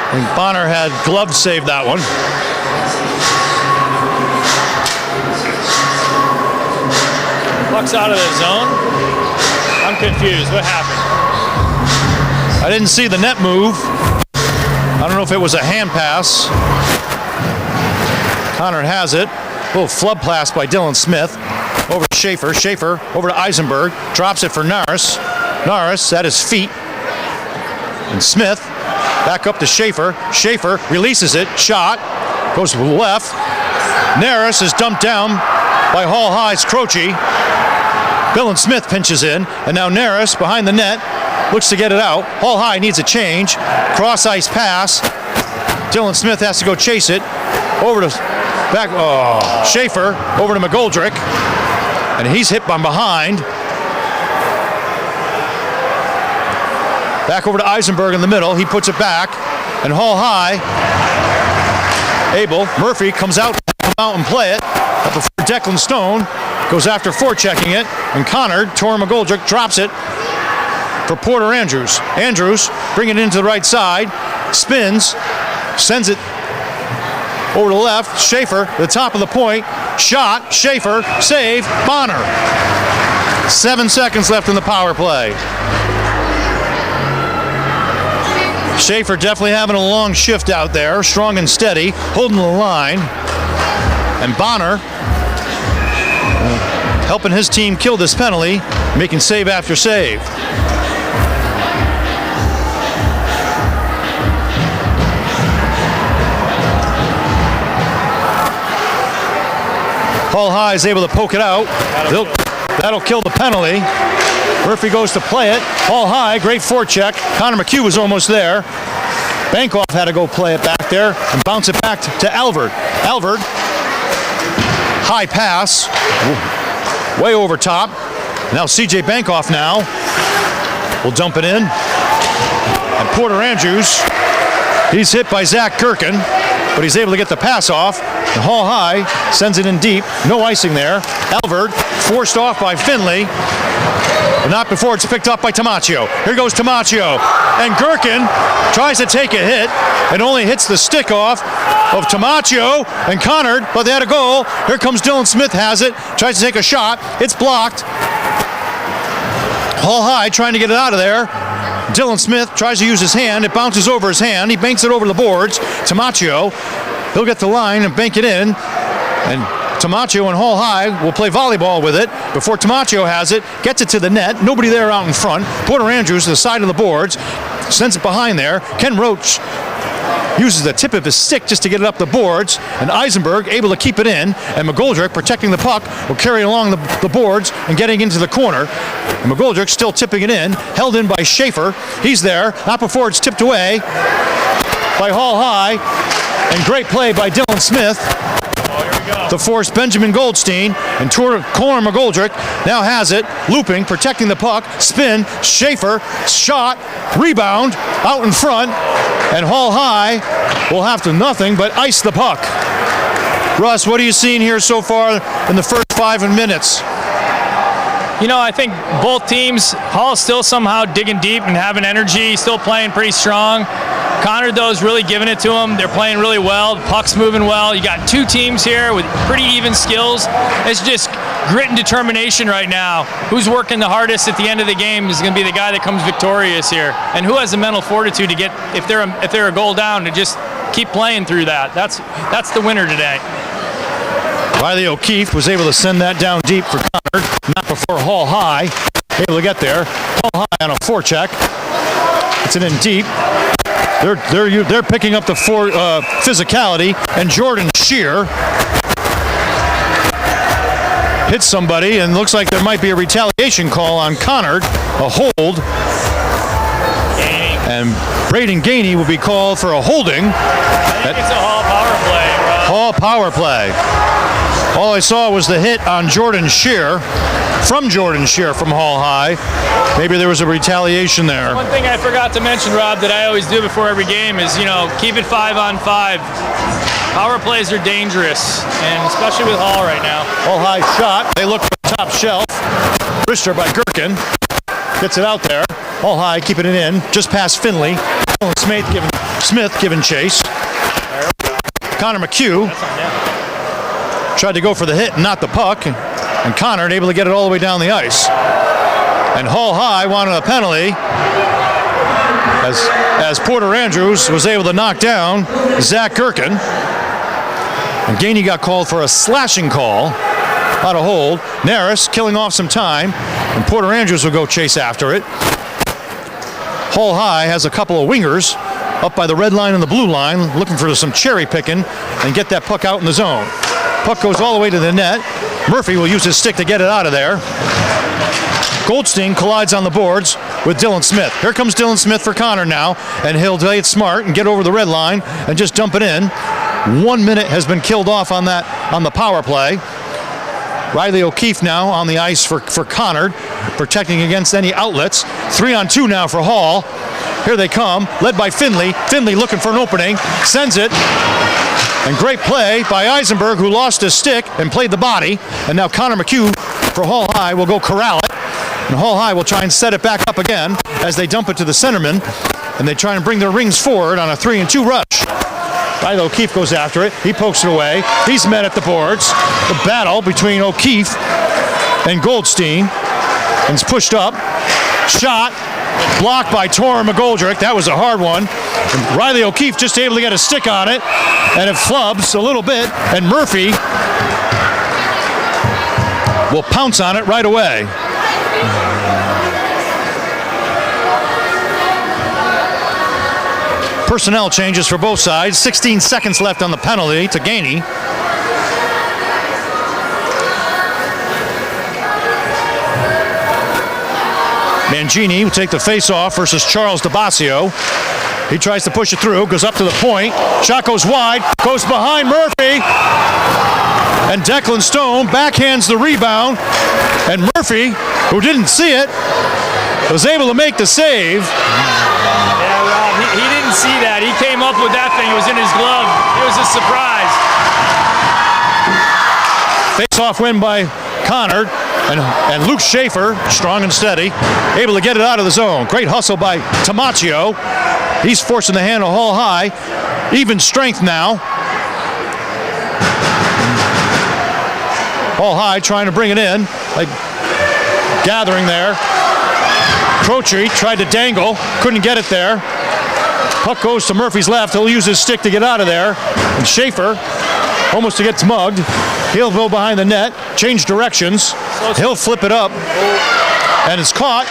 I think Bonner had glove saved that one. Puck's out of the zone. I'm confused. What happened? I didn't see the net move. I don't know if it was a hand pass. Conard has it. A little flub pass by Dylan Smith. Over to Schaefer. Schaefer over to Eisenberg. Drops it for Naris. Naris at his feet. And Smith back up to Schaefer. Schaefer releases it. Shot. Goes to the left. Naris is dumped down by Hall High's Croce. Dylan Smith pinches in. And now Naris behind the net. Looks to get it out. Hall High needs a change. Cross ice pass. Dylan Smith has to go chase it. Over to back. Oh, Schaefer over to McGoldrick. And he's hit from behind. Back over to Eisenberg in the middle. He puts it back. And Hall High. Abel. Murphy comes out and play it. Up before Declan Stone. Goes after forechecking it. And Conard, Tor McGoldrick, drops it for Porter Andrews. Andrews bringing it into the right side. Spins. Sends it over to the left. Schaefer, the top of the point. Shot. Schaefer. Save. Bonner. 7 seconds left in the power play. Schaefer definitely having a long shift out there. Strong and steady. Holding the line. And Bonner helping his team kill this penalty. Making save after save. Hall High is able to poke it out. That'll kill the penalty. Murphy goes to play it. Hall High, great forecheck. Connor McHugh was almost there. Bankoff had to go play it back there and bounce it back to Alvord. Alvord, high pass, way over top. Now CJ Bankoff now will dump it in. And Porter Andrews, he's hit by Zach Kirkin, but he's able to get the pass off. And Hall High sends it in deep. No icing there. Alvord forced off by Finley, but not before it's picked up by Tamaccio. Here goes Tamaccio. And Gherkin tries to take a hit and only hits the stick off of Tamaccio and Conard, but they had a goal. Here comes Dylan Smith, has it, tries to take a shot. It's blocked. Hall High trying to get it out of there. Dylan Smith tries to use his hand. It bounces over his hand. He banks it over the boards. Tamaccio, he'll get the line and bank it in. And Tamaccio and Hall High will play volleyball with it before Tamaccio has it, gets it to the net. Nobody there out in front. Porter Andrews to the side of the boards, sends it behind there. Ken Roach uses the tip of his stick just to get it up the boards, and Eisenberg able to keep it in, and McGoldrick, protecting the puck, will carry it along the boards and getting into the corner. And McGoldrick still tipping it in, held in by Schaefer. He's there, not before it's tipped away by Hall High, and great play by Dylan Smith to force Benjamin Goldstein, and Conor McGoldrick now has it, looping, protecting the puck, spin, Schaefer, shot, rebound, out in front, and Hall High will have to nothing but ice the puck. Russ, what are you seeing here so far in the first 5 minutes? You know, I think both teams, Hall's still somehow digging deep and having energy, still playing pretty strong. Conard, though, is really giving it to them. They're playing really well. The puck's moving well. You got two teams here with pretty even skills. It's just grit and determination right now. Who's working the hardest at the end of the game is going to be the guy that comes victorious here. And who has the mental fortitude to get, if they're a goal down, to just keep playing through that. That's the winner today. Riley O'Keefe was able to send that down deep for Conard, not before Hall High able to get there. Hall High on a forecheck. It's in deep. They're picking up the physicality, and Jordan Shear hits somebody, and looks like there might be a retaliation call on Conard, a hold. And Braden Gainey will be called for a holding. I think it's a Hall power play, Rob. Hall power play. All I saw was the hit on Jordan Shear, from Hall High. Maybe there was a retaliation there. One thing I forgot to mention, Rob, that I always do before every game is, keep it 5-on-5. Power plays are dangerous, and especially with Hall right now. Hall High shot. They look for the top shelf. Brister by Gherkin. Gets it out there. Hall High keeping it in, just past Finley. Smith giving chase. Connor McHugh tried to go for the hit, not the puck, and Conard able to get it all the way down the ice. And Hall High wanted a penalty as Porter Andrews was able to knock down Zach Gherkin. And Gainey got called for a slashing call out of hold. Naris killing off some time, and Porter Andrews will go chase after it. Hall High has a couple of wingers up by the red line and the blue line, looking for some cherry picking and get that puck out in the zone. Puck goes all the way to the net. Murphy will use his stick to get it out of there. Goldstein collides on the boards with Dylan Smith. Here comes Dylan Smith for Conard now, and he'll play it smart and get over the red line and just dump it in. 1 minute has been killed off on the power play. Riley O'Keefe now on the ice for Conard, protecting against any outlets. 3-on-2 now for Hall. Here they come, led by Finley. Finley looking for an opening, sends it. And great play by Eisenberg, who lost his stick and played the body. And now Connor McHugh for Hall High will go corral it. And Hall High will try and set it back up again as they dump it to the centerman. And they try and bring their rings forward on a 3-and-2 rush. Riley O'Keefe goes after it. He pokes it away. He's met at the boards. The battle between O'Keefe and Goldstein. And it's pushed up. Shot. Blocked by Tor McGoldrick. That was a hard one. And Riley O'Keefe just able to get a stick on it. And it flubs a little bit. And Murphy will pounce on it right away. Personnel changes for both sides. 16 seconds left on the penalty to Gainey. Mangini will take the face-off versus Charles DeBasio. He tries to push it through, goes up to the point. Shot goes wide, goes behind Murphy. And Declan Stone backhands the rebound. And Murphy, who didn't see it, was able to make the save. Yeah, Rob, he didn't see that. He came up with that thing. It was in his glove. It was a surprise. Face-off win by Conard. And Luke Schaefer, strong and steady, able to get it out of the zone. Great hustle by Tamaccio. He's forcing the hand of Hall High. Even strength now. Hall High trying to bring it in. Like gathering there. Croce tried to dangle. Couldn't get it there. Puck goes to Murphy's left. He'll use his stick to get out of there. And Schaefer almost gets mugged. He'll go behind the net. Change directions. He'll flip it up. And it's caught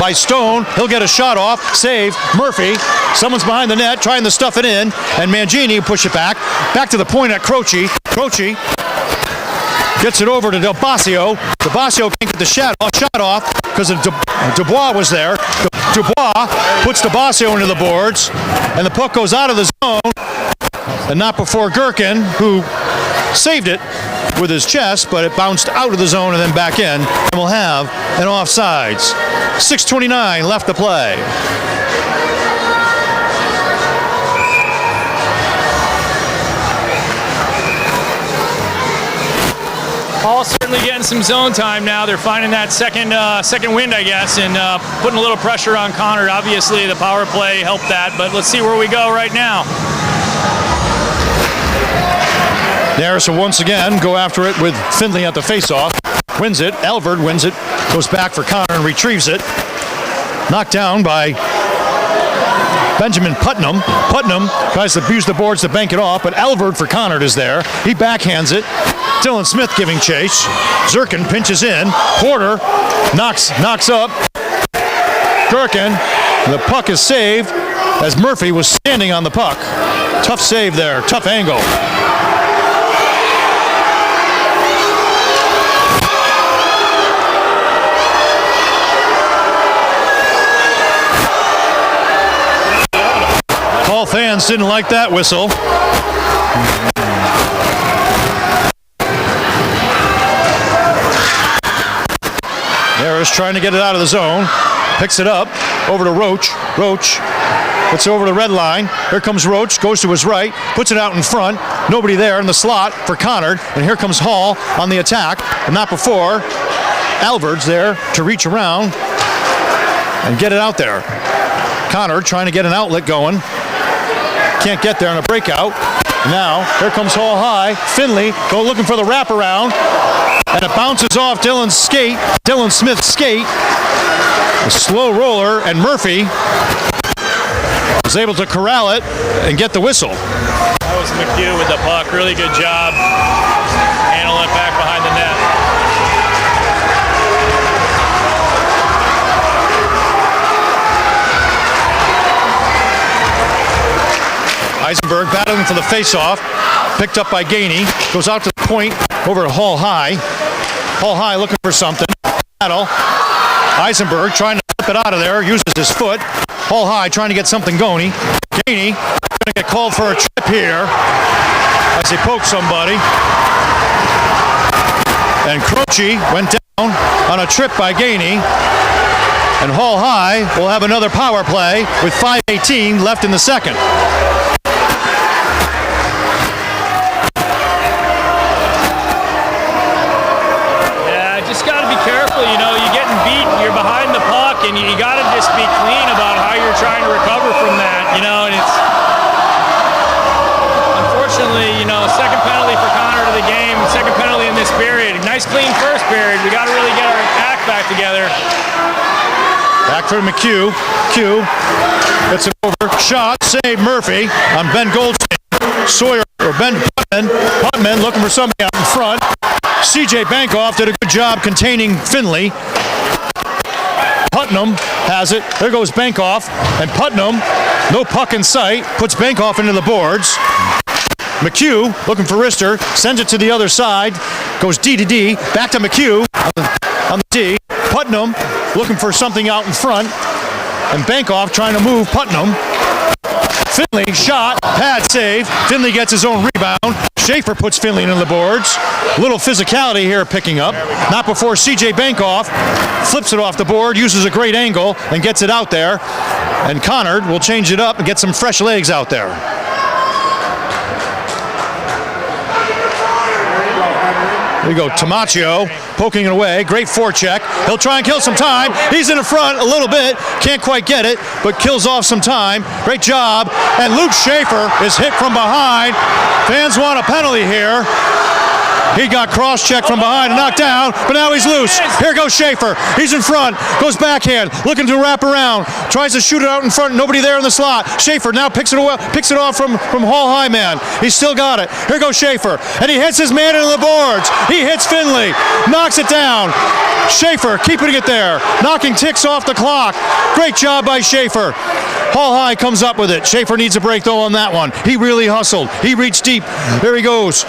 by Stone. He'll get a shot off. Save. Murphy. Someone's behind the net trying to stuff it in. And Mangini will push it back. Back to the point at Croce. Croce gets it over to Del Basio. Del Basio can't get the shot off because Dubois was there. Dubois puts Del Basio into the boards. And the puck goes out of the zone. And not before Gherkin, who saved it with his chest, but it bounced out of the zone and then back in. And we'll have an offsides. 6:29 left to play. Hall certainly getting some zone time now. They're finding that second wind, I guess, and putting a little pressure on Conard. Obviously, the power play helped that, but let's see where we go right now. Harris will once again go after it with Findlay at the face-off. Wins it. Elverd wins it. Goes back for Conard and retrieves it. Knocked down by Benjamin Putnam. Putnam tries to abuse the boards to bank it off, but Elverd for Conard is there. He backhands it. Dylan Smith giving chase. Zirkin pinches in. Porter knocks up. Gherkin. The puck is saved as Murphy was standing on the puck. Tough save there. Tough angle. All fans didn't like that whistle. Harris trying to get it out of the zone. Picks it up. Over to Roach. Roach puts it over the red line. Here comes Roach. Goes to his right. Puts it out in front. Nobody there in the slot for Conard. And here comes Hall on the attack. And not before. Alverd's there to reach around and get it out there. Conard trying to get an outlet going. Can't get there on a breakout. Now, here comes Hall High. Findlay go looking for the wraparound. And it bounces off Dylan Smith's skate. A slow roller, and Murphy was able to corral it and get the whistle. That was McHugh with the puck. Really good job handling it back behind the net. Eisenberg battling for the face-off. Picked up by Gainey. Goes out to the point over to Hall High. Hall High looking for something. Battle. Eisenberg trying to flip it out of there. Uses his foot. Hall High trying to get something going. Gainey going to get called for a trip here as he poked somebody. And Croce went down on a trip by Gainey. And Hall High will have another power play with 5:18 left in the second. You know, you're getting beat, you're behind the puck, and you got to just be clean about how you're trying to recover from that, you know, and it's unfortunately, you know, second penalty for Conard of the game, second penalty in this period. Nice clean first period. We got to really get our act back together. Back for McHugh. Q gets it over. Shot, save Murphy on Ben Goldstein. Sawyer or Ben Putman looking for somebody out in front. CJ Bankoff did a good job containing Findlay. Putnam has it. There goes Bankoff. And Putnam, no puck in sight, puts Bankoff into the boards. McHugh looking for Rister, sends it to the other side. Goes D to D. Back to McHugh on the D. Putnam looking for something out in front. and Bankoff trying to move Putnam. Finley shot, pad save. Finley gets his own rebound. Schaefer puts Finley into the boards. Little physicality here picking up. Not before CJ Bankoff flips it off the board, uses a great angle, and gets it out there. And Conard will change it up and get some fresh legs out there. There you go, Tamaccio poking it away. Great forecheck. He'll try and kill some time. He's in the front a little bit. Can't quite get it, but kills off some time. Great job. And Luke Schaefer is hit from behind. Fans want a penalty here. He got cross-checked from behind and knocked down, but now he's loose. Here goes Schaefer. He's in front. Goes backhand. Looking to wrap around. Tries to shoot it out in front. Nobody there in the slot. Schaefer now picks it off from Hall High man. He's still got it. Here goes Schaefer. And he hits his man into the boards. He hits Finley. Knocks it down. Schaefer keeping it there. Knocking ticks off the clock. Great job by Schaefer. Hall High comes up with it. Schaefer needs a break though on that one. He really hustled. He reached deep. There he goes.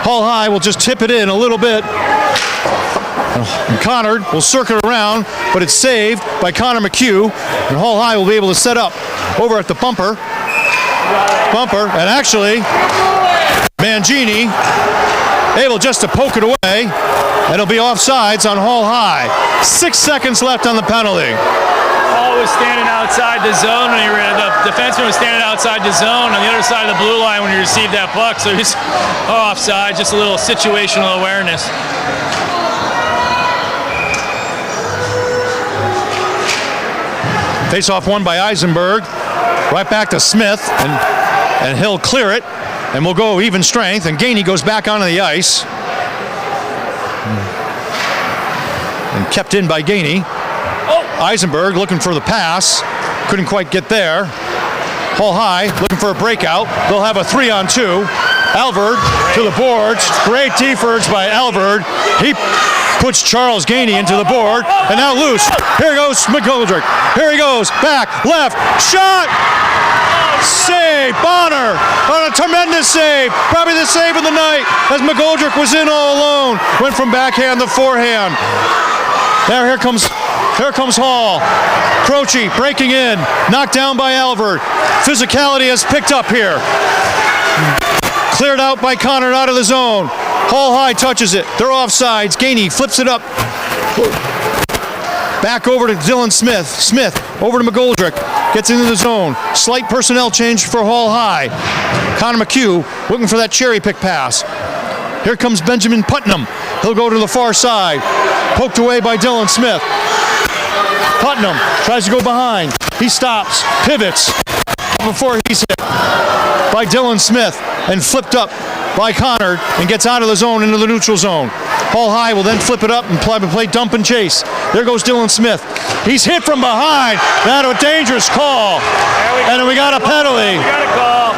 Hall High will just tip it in a little bit. And Conard will circle around, but it's saved by Connor McHugh. And Hall High will be able to set up over at the bumper. And actually, Mangini able just to poke it away. And it'll be offsides on Hall High. 6 seconds left on the penalty. Hall was standing outside the zone when the defenseman was standing outside the zone on the other side of the blue line when he received that puck. So he's offside, just a little situational awareness. Face-off won by Eisenberg. Right back to Smith, and he'll clear it, and we'll go even strength. And Gainey goes back onto the ice. And kept in by Gainey. Eisenberg looking for the pass. Couldn't quite get there. Hall High looking for a breakout. They'll have a 3-on-2. Alvord to the boards. Great defense by Alvord. He puts Charles Gainey into the board. And now loose. Here goes McGoldrick. Here he goes. Back. Left. Shot. Save. Bonner on a tremendous save. Probably the save of the night as McGoldrick was in all alone. Went from backhand to forehand. Here comes Hall. Croce breaking in. Knocked down by Alvord. Physicality has picked up here. Cleared out by Conard out of the zone. Hall High touches it. They're offsides. Gainey flips it up. Back over to Dylan Smith. Smith over to McGoldrick. Gets into the zone. Slight personnel change for Hall High. Connor McHugh looking for that cherry pick pass. Here comes Benjamin Putnam. He'll go to the far side. Poked away by Dylan Smith. Putnam tries to go behind. He stops, pivots before he's hit by Dylan Smith and flipped up by Conard and gets out of the zone into the neutral zone. Hall High will then flip it up and play dump and chase. There goes Dylan Smith. He's hit from behind. That a dangerous call. And we got a penalty. We got a call.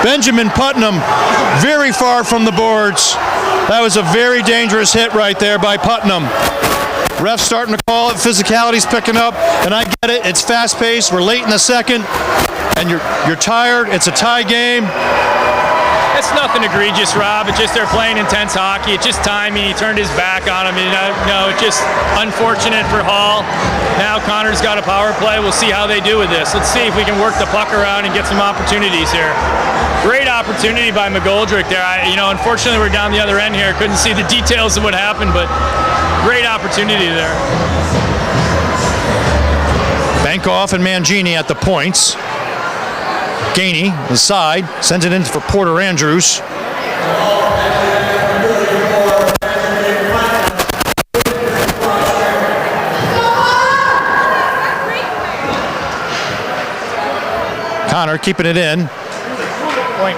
Benjamin Putnam very far from the boards. That was a very dangerous hit right there by Putnam. Ref's starting to call it. Physicality's picking up, and I get it. It's fast-paced. We're late in the second, and you're tired. It's a tie game. It's nothing egregious, Rob. It's just they're playing intense hockey. It's just timing. He turned his back on him. It's just unfortunate for Hall. Now Conard's got a power play. We'll see how they do with this. Let's see if we can work the puck around and get some opportunities here. Great opportunity by McGoldrick there. Unfortunately, we're down the other end here. Couldn't see the details of what happened, but great opportunity there. Bankoff and Mangini at the points. Gainey, the side, sends it in for Porter Andrews. Conard keeping it in.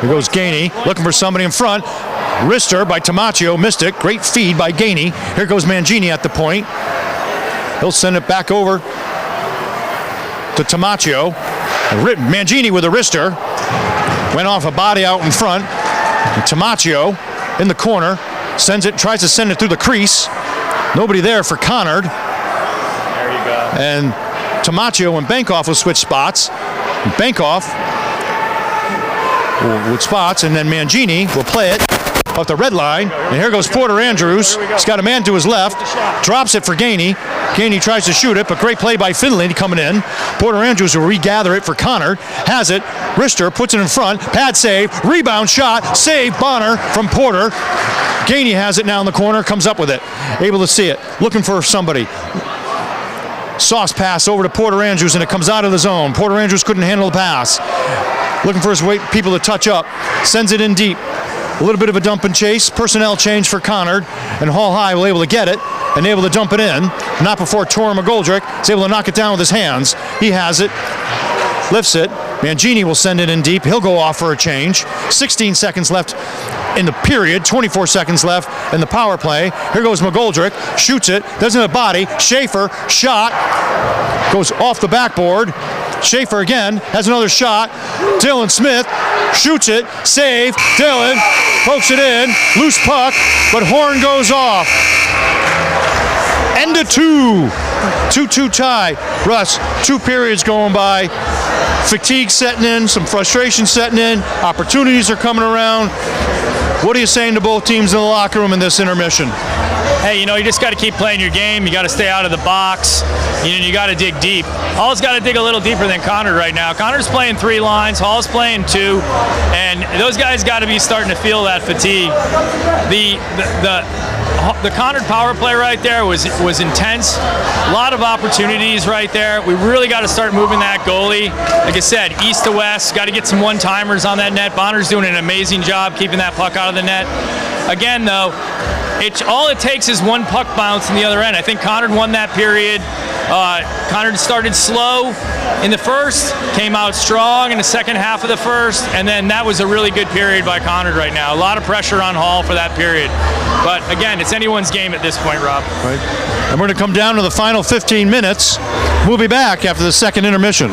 Here goes Gainey, looking for somebody in front. Wrister by Tamaccio, missed it. Great feed by Gainey. Here goes Mangini at the point. He'll send it back over to Tamaccio. Mangini with a wrister. Went off a body out in front. And Tamaccio in the corner. Tries to send it through the crease. Nobody there for Conard. There you go. And Tamaccio and Bankoff will switch spots. Bankoff with spots, and then Mangini will play it off the red line. And here goes Porter Andrews. He's got a man to his left. Drops it for Gainey. Gainey tries to shoot it, but great play by Finley coming in. Porter Andrews will regather it for Conard. Has it. Richter puts it in front. Pad save. Rebound shot. Save. Bonner from Porter. Gainey has it now in the corner. Comes up with it. Able to see it. Looking for somebody. Sauce pass over to Porter Andrews, and it comes out of the zone. Porter Andrews couldn't handle the pass. Looking for his people to touch up. Sends it in deep. A little bit of a dump and chase. Personnel change for Conard, and Hall High will able to get it and able to dump it in. Not before Tor McGoldrick is able to knock it down with his hands. He has it. Lifts it. Mangini will send it in deep. He'll go off for a change. 16 seconds left in the period. 24 seconds left in the power play. Here goes McGoldrick. Shoots it. Doesn't have a body. Schaefer. Shot. Goes off the backboard. Schaefer again has another shot. Dylan Smith shoots it. Save. Dylan pokes it in. Loose puck, but horn goes off. End of 2. 2-2 tie. Russ, 2 periods going by. Fatigue setting in, some frustration setting in. Opportunities are coming around. What are you saying to both teams in the locker room in this intermission? Hey, you just got to keep playing your game. You got to stay out of the box. You got to dig deep. Hall's got to dig a little deeper than Conard right now. Conard's playing 3 lines. Hall's playing 2. And those guys got to be starting to feel that fatigue. The Conard power play right there was intense. A lot of opportunities right there. We really got to start moving that goalie. Like I said, east to west. Got to get some one-timers on that net. Bonner's doing an amazing job keeping that puck out of the net. Again, though, all it takes is one puck bounce in the other end. I think Conard won that period. Conard started slow in the first, came out strong in the second half of the first, and then that was a really good period by Conard right now. A lot of pressure on Hall for that period. But again, it's anyone's game at this point, Rob. Right. And we're going to come down to the final 15 minutes. We'll be back after the second intermission.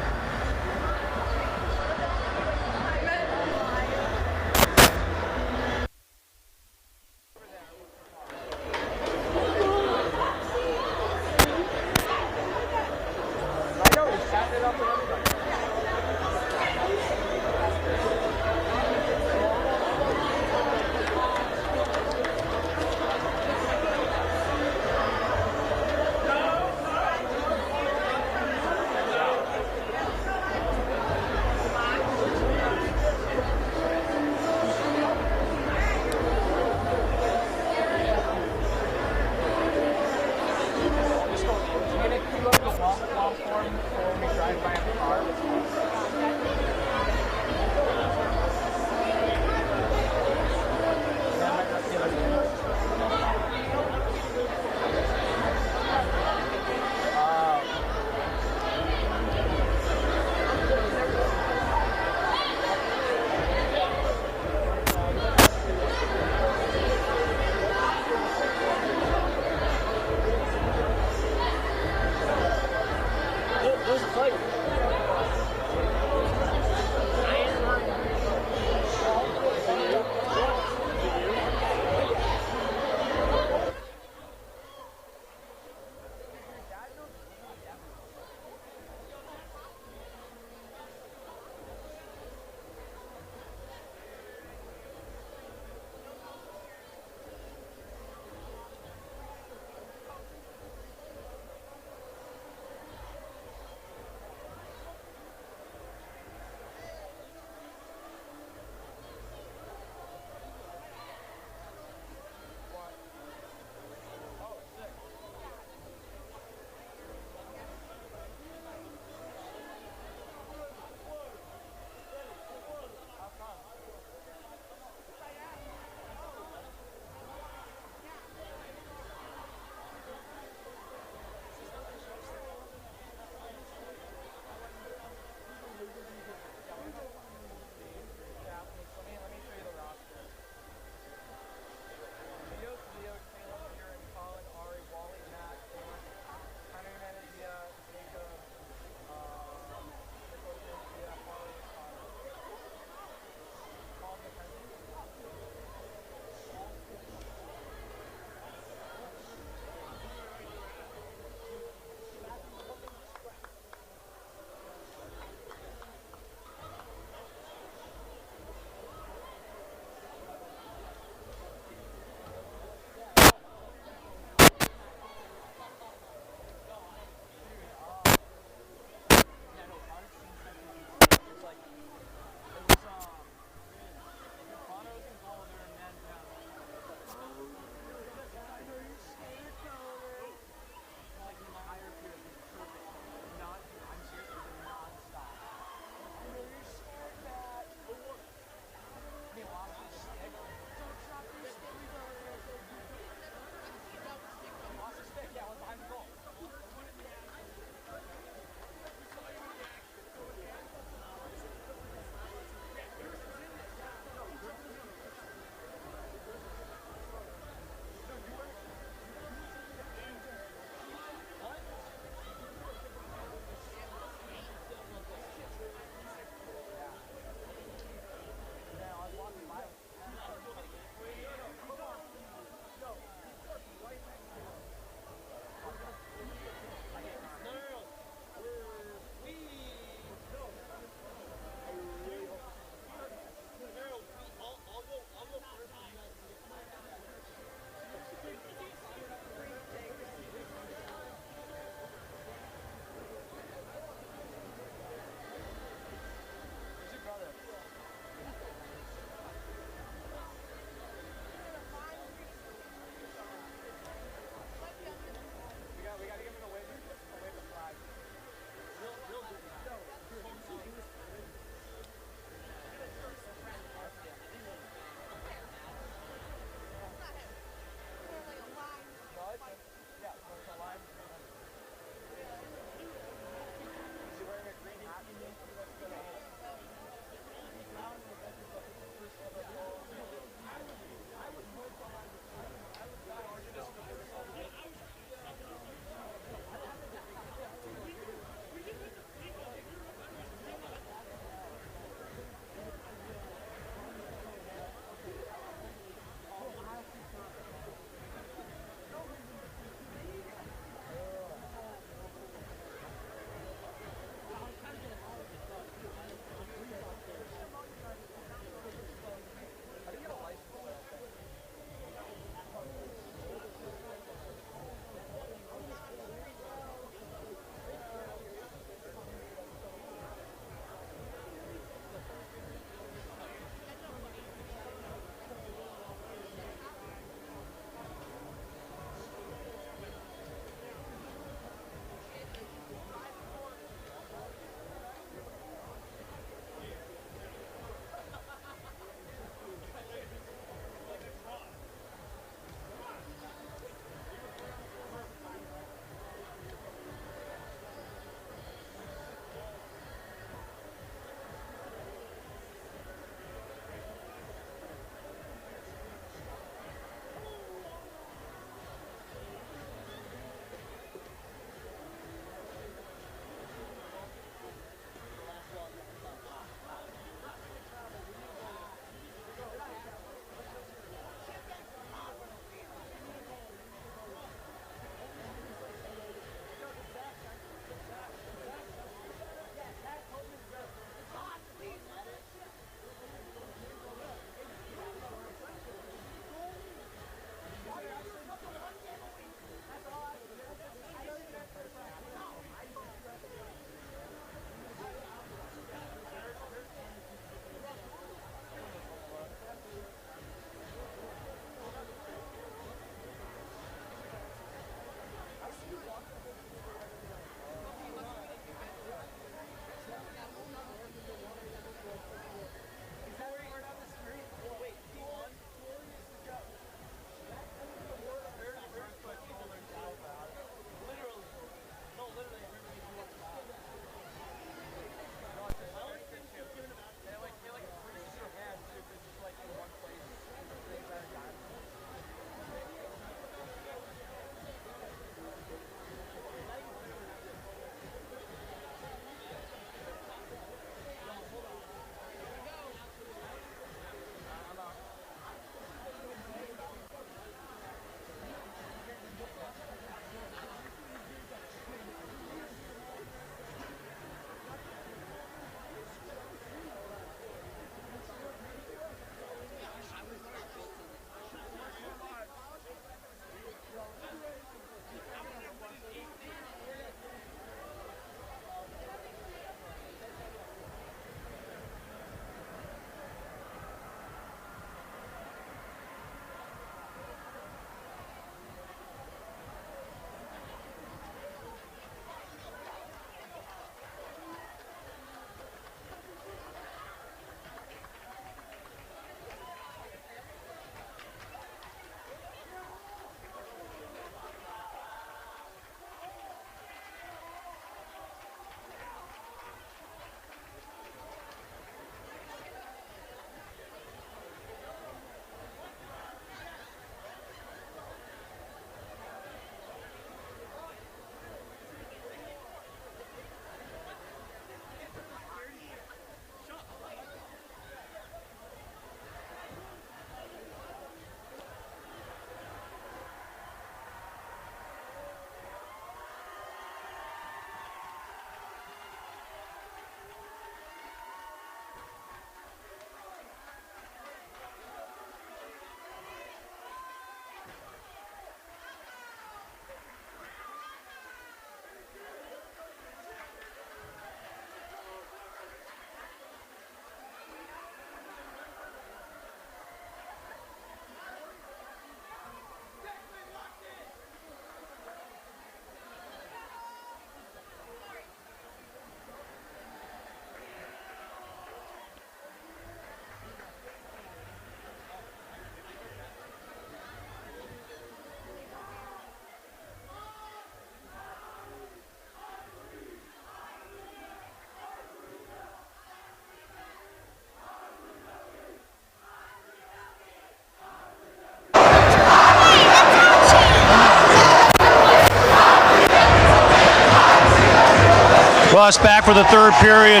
Bus back for the third period.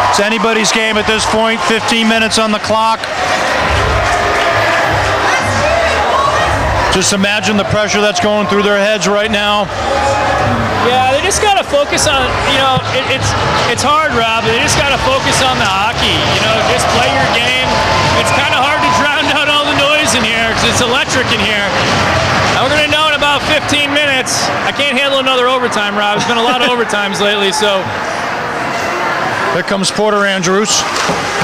It's anybody's game at this point. 15 minutes on the clock. Just imagine the pressure that's going through their heads right now. Yeah, they just got to focus on, it's hard, Rob. They just got to focus on the hockey. Just play your game. It's kind of hard to drown out all the noise in here because it's electric in here. And we're going to know in about 15 minutes. I can't handle another overtime, Rob. There's been a lot of overtimes lately, so. Here comes Porter Andrews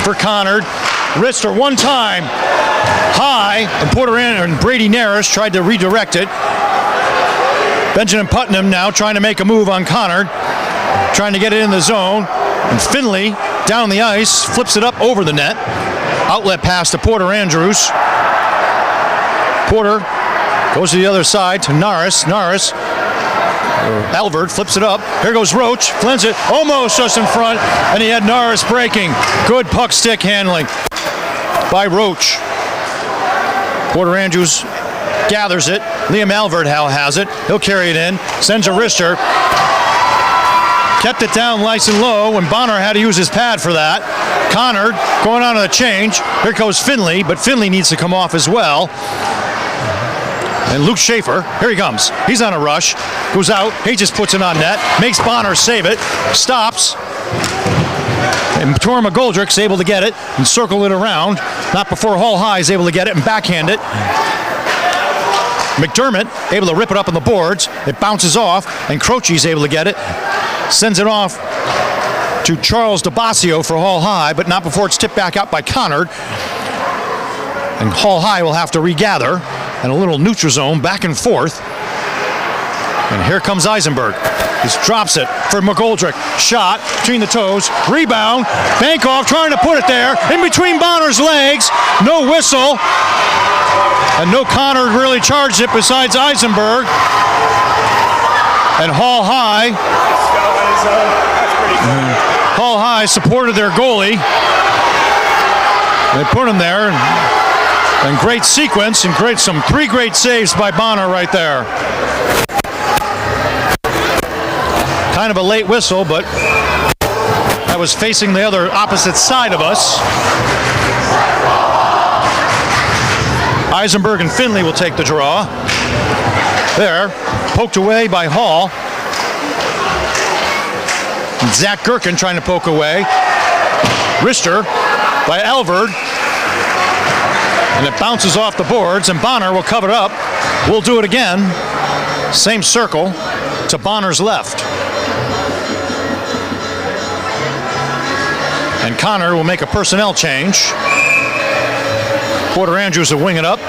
for Conard. Wrister one time. High, and Porter and Brady Naris tried to redirect it. Benjamin Putnam now trying to make a move on Conard, trying to get it in the zone. And Finley down the ice, flips it up over the net. Outlet pass to Porter Andrews. Porter goes to the other side to Naris. Alvord flips it up. Here goes Roach, flings it almost just in front, and he had Naris breaking. Good puck stick handling by Roach. Porter Andrews gathers it. Liam Alvord has it. He'll carry it in. Sends a wrister. Kept it down nice and low, and Bonner had to use his pad for that. Conard going on to the change. Here goes Finley, but Finley needs to come off as well. And Luke Schaefer, here he comes. He's on a rush. Goes out. He just puts it on net. Makes Bonner save it. Stops. And Tor McGoldrick's able to get it and circle it around. Not before Hall High is able to get it and backhand it. McDermott able to rip it up on the boards. It bounces off, and Croce's able to get it. Sends it off to Charles DeBasio for Hall High, but not before it's tipped back out by Conard. And Hall High will have to regather. And a little neutral zone back and forth. And here comes Eisenberg. He drops it for McGoldrick. Shot between the toes. Rebound. Bankoff trying to put it there. In between Bonner's legs. No whistle. And no Conard really charged it besides Eisenberg. And Hall High. Hall High supported their goalie. They put him there. And great sequence and three great saves by Bonner right there. Kind of a late whistle, but that was facing the other opposite side of us. Eisenberg and Finley will take the draw. There, poked away by Hall. And Zach Gherkin trying to poke away. Wrister by Alvord. And it bounces off the boards, and Bonner will cover it up. We'll do it again. Same circle to Bonner's left. And Conard will make a personnel change. Porter Andrews will wing it up.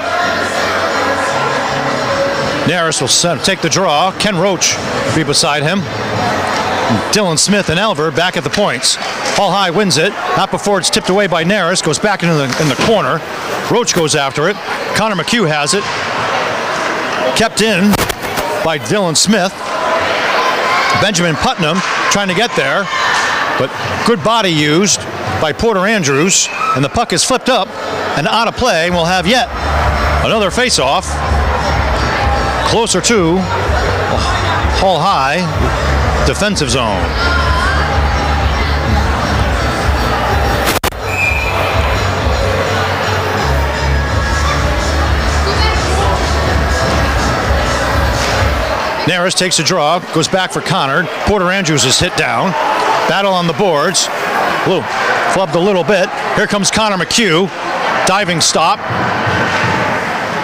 Naris will take the draw. Ken Roach will be beside him. Dylan Smith and Alvord back at the points. Hall High wins it. Not before it's tipped away by Naris. Goes back in the corner. Roach goes after it. Connor McHugh has it. Kept in by Dylan Smith. Benjamin Putnam trying to get there. But good body used by Porter Andrews. And the puck is flipped up and out of play. And we'll have yet another face-off. Closer to Hall High defensive zone. Naris takes a draw, goes back for Conard. Porter Andrews is hit down. Battle on the boards. Flubbed a little bit. Here comes Connor McHugh. Diving stop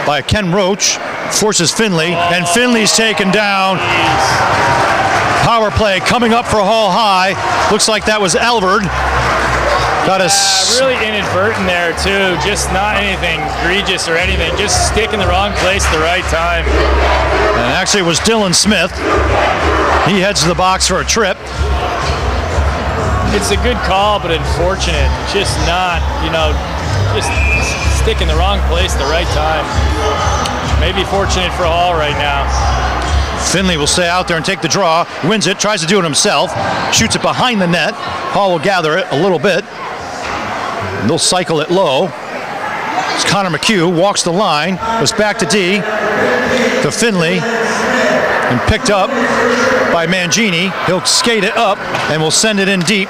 by Ken Roach. Forces Finley, and Finley's taken down. Power play coming up for Hall High. Looks like that was Alvord. Got us really inadvertent there too. Just not anything egregious or anything. Just stick in the wrong place at the right time. And actually it was Dylan Smith. He heads to the box for a trip. It's a good call, but unfortunate. Just not, just stick in the wrong place at the right time. Maybe fortunate for Hall right now. Finley will stay out there and take the draw. Wins it, tries to do it himself. Shoots it behind the net. Hall will gather it a little bit. And they'll cycle it low. Connor McHugh walks the line, goes back to D, to Finley, and picked up by Mangini. He'll skate it up and will send it in deep.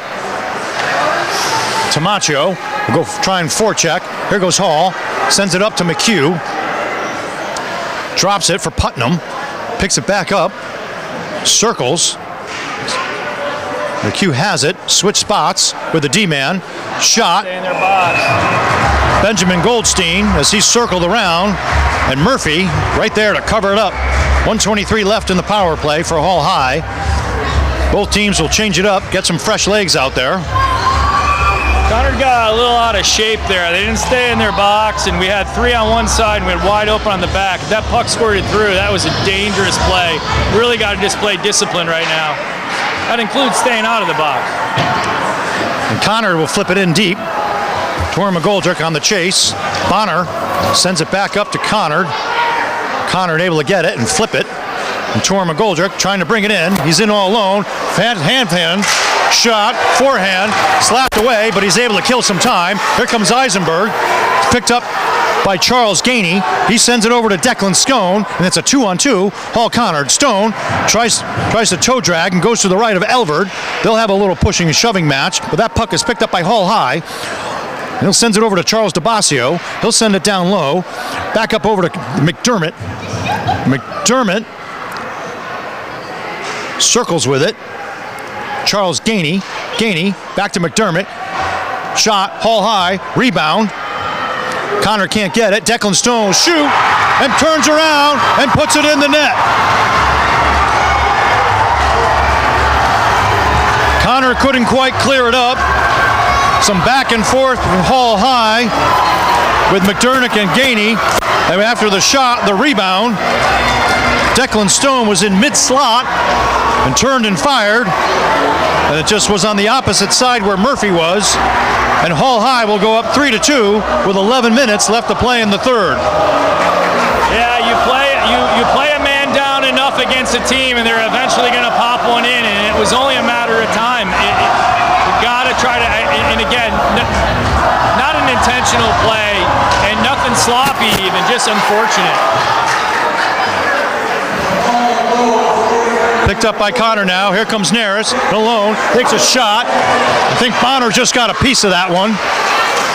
Tamaccio will go try and forecheck. Here goes Hall, sends it up to McHugh. Drops it for Putnam, picks it back up, circles. McHugh has it, switch spots with the D-man, shot. Stay in their box. Benjamin Goldstein as he circled around, and Murphy right there to cover it up. 1:23 left in the power play for Hall High. Both teams will change it up, get some fresh legs out there. Conard got a little out of shape there. They didn't stay in their box, and we had 3 on one side, and we had wide open on the back. If that puck squirted through, that was a dangerous play. Really got to display discipline right now. That includes staying out of the box. And Conard will flip it in deep. Torrin McGoldrick on the chase. Bonner sends it back up to Conard. Conard able to get it and flip it. And Torrin McGoldrick trying to bring it in. He's in all alone. Hand, shot, forehand, slapped away, but he's able to kill some time. Here comes Eisenberg. Picked up by Charles Gainey. He sends it over to Declan Stone, and it's a 2-on-2. Hall Conard. Stone tries to toe drag and goes to the right of Elverd. They'll have a little pushing and shoving match, but that puck is picked up by Hall High. And he'll send it over to Charles DeBasio. He'll send it down low. Back up over to McDermott. McDermott circles with it. Charles Gainey. Gainey back to McDermott. Shot. Hall High. Rebound. Conard can't get it. Declan Stone shoot and turns around and puts it in the net. Conard couldn't quite clear it up. Some back and forth from Hall High with McDermott and Gainey. And after the shot, the rebound, Declan Stone was in mid-slot and turned and fired. And it just was on the opposite side where Murphy was. And Hall High will go up 3-2 with 11 minutes left to play in the third. Yeah, you play a man down enough against a team, and they're eventually going to pop one in, and it was only a matter of time. You got to try to, and again, not an intentional play, and nothing sloppy even, just unfortunate. Picked up by Conard now. Here comes Neris alone. Takes a shot. I think Bonner just got a piece of that one.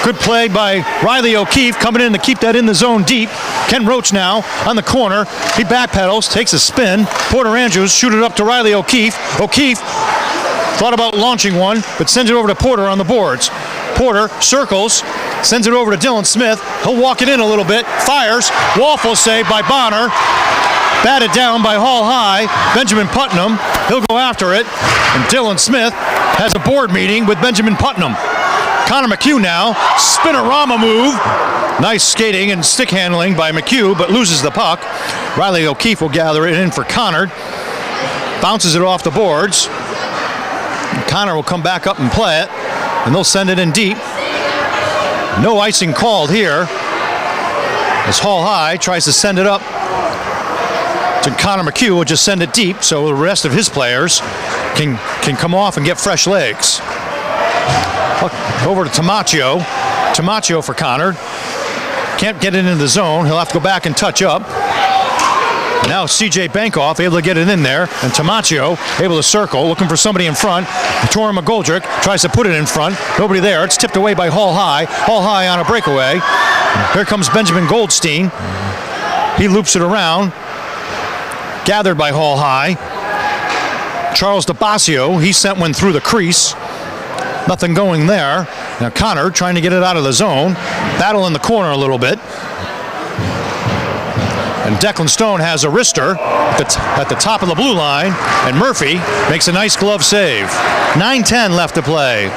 Good play by Riley O'Keefe coming in to keep that in the zone deep. Ken Roach now on the corner. He backpedals, takes a spin. Porter Andrews shoot it up to Riley O'Keefe. O'Keefe thought about launching one, but sends it over to Porter on the boards. Porter circles, sends it over to Dylan Smith. He'll walk it in a little bit. Fires. Waffle save by Bonner. Batted down by Hall High. Benjamin Putnam. He'll go after it. And Dylan Smith has a board meeting with Benjamin Putnam. Connor McHugh now. Spinorama move. Nice skating and stick handling by McHugh, but loses the puck. Riley O'Keefe will gather it in for Conard. Bounces it off the boards. Conard will come back up and play it. And they'll send it in deep. No icing called here. As Hall High tries to send it up to Connor McHugh, will just send it deep so the rest of his players can come off and get fresh legs. Over to Tamaccio. Tamaccio for Conard. Can't get it into the zone. He'll have to go back and touch up. Now C.J. Bankoff able to get it in there, and Tamaccio able to circle, looking for somebody in front. Torrin McGoldrick tries to put it in front. Nobody there. It's tipped away by Hall High. Hall High on a breakaway. Here comes Benjamin Goldstein. He loops it around. Gathered by Hall High. Charles DeBasio, he sent one through the crease. Nothing going there. Now Conard trying to get it out of the zone. Battle in the corner a little bit. And Declan Stone has a wrister at the top of the blue line. And Murphy makes a nice glove save. 9:10 left to play.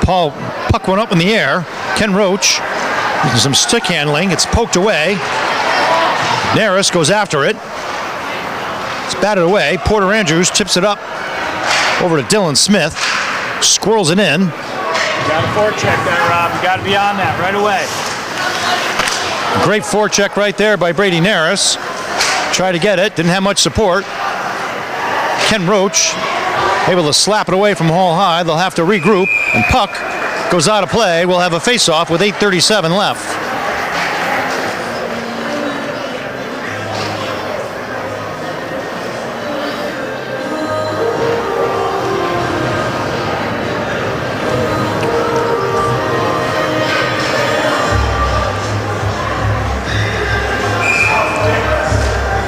Paul puck went up in the air. Ken Roach using some stick handling. It's poked away. Neris goes after it. It's batted away. Porter Andrews tips it up over to Dylan Smith. Squirrels it in. Got a forecheck there, Rob. You got to be on that right away. Great forecheck right there by Brady Naris. Tried to get it, didn't have much support. Ken Roach able to slap it away from Hall High. They'll have to regroup, and puck goes out of play. We'll have a face-off with 8:37 left.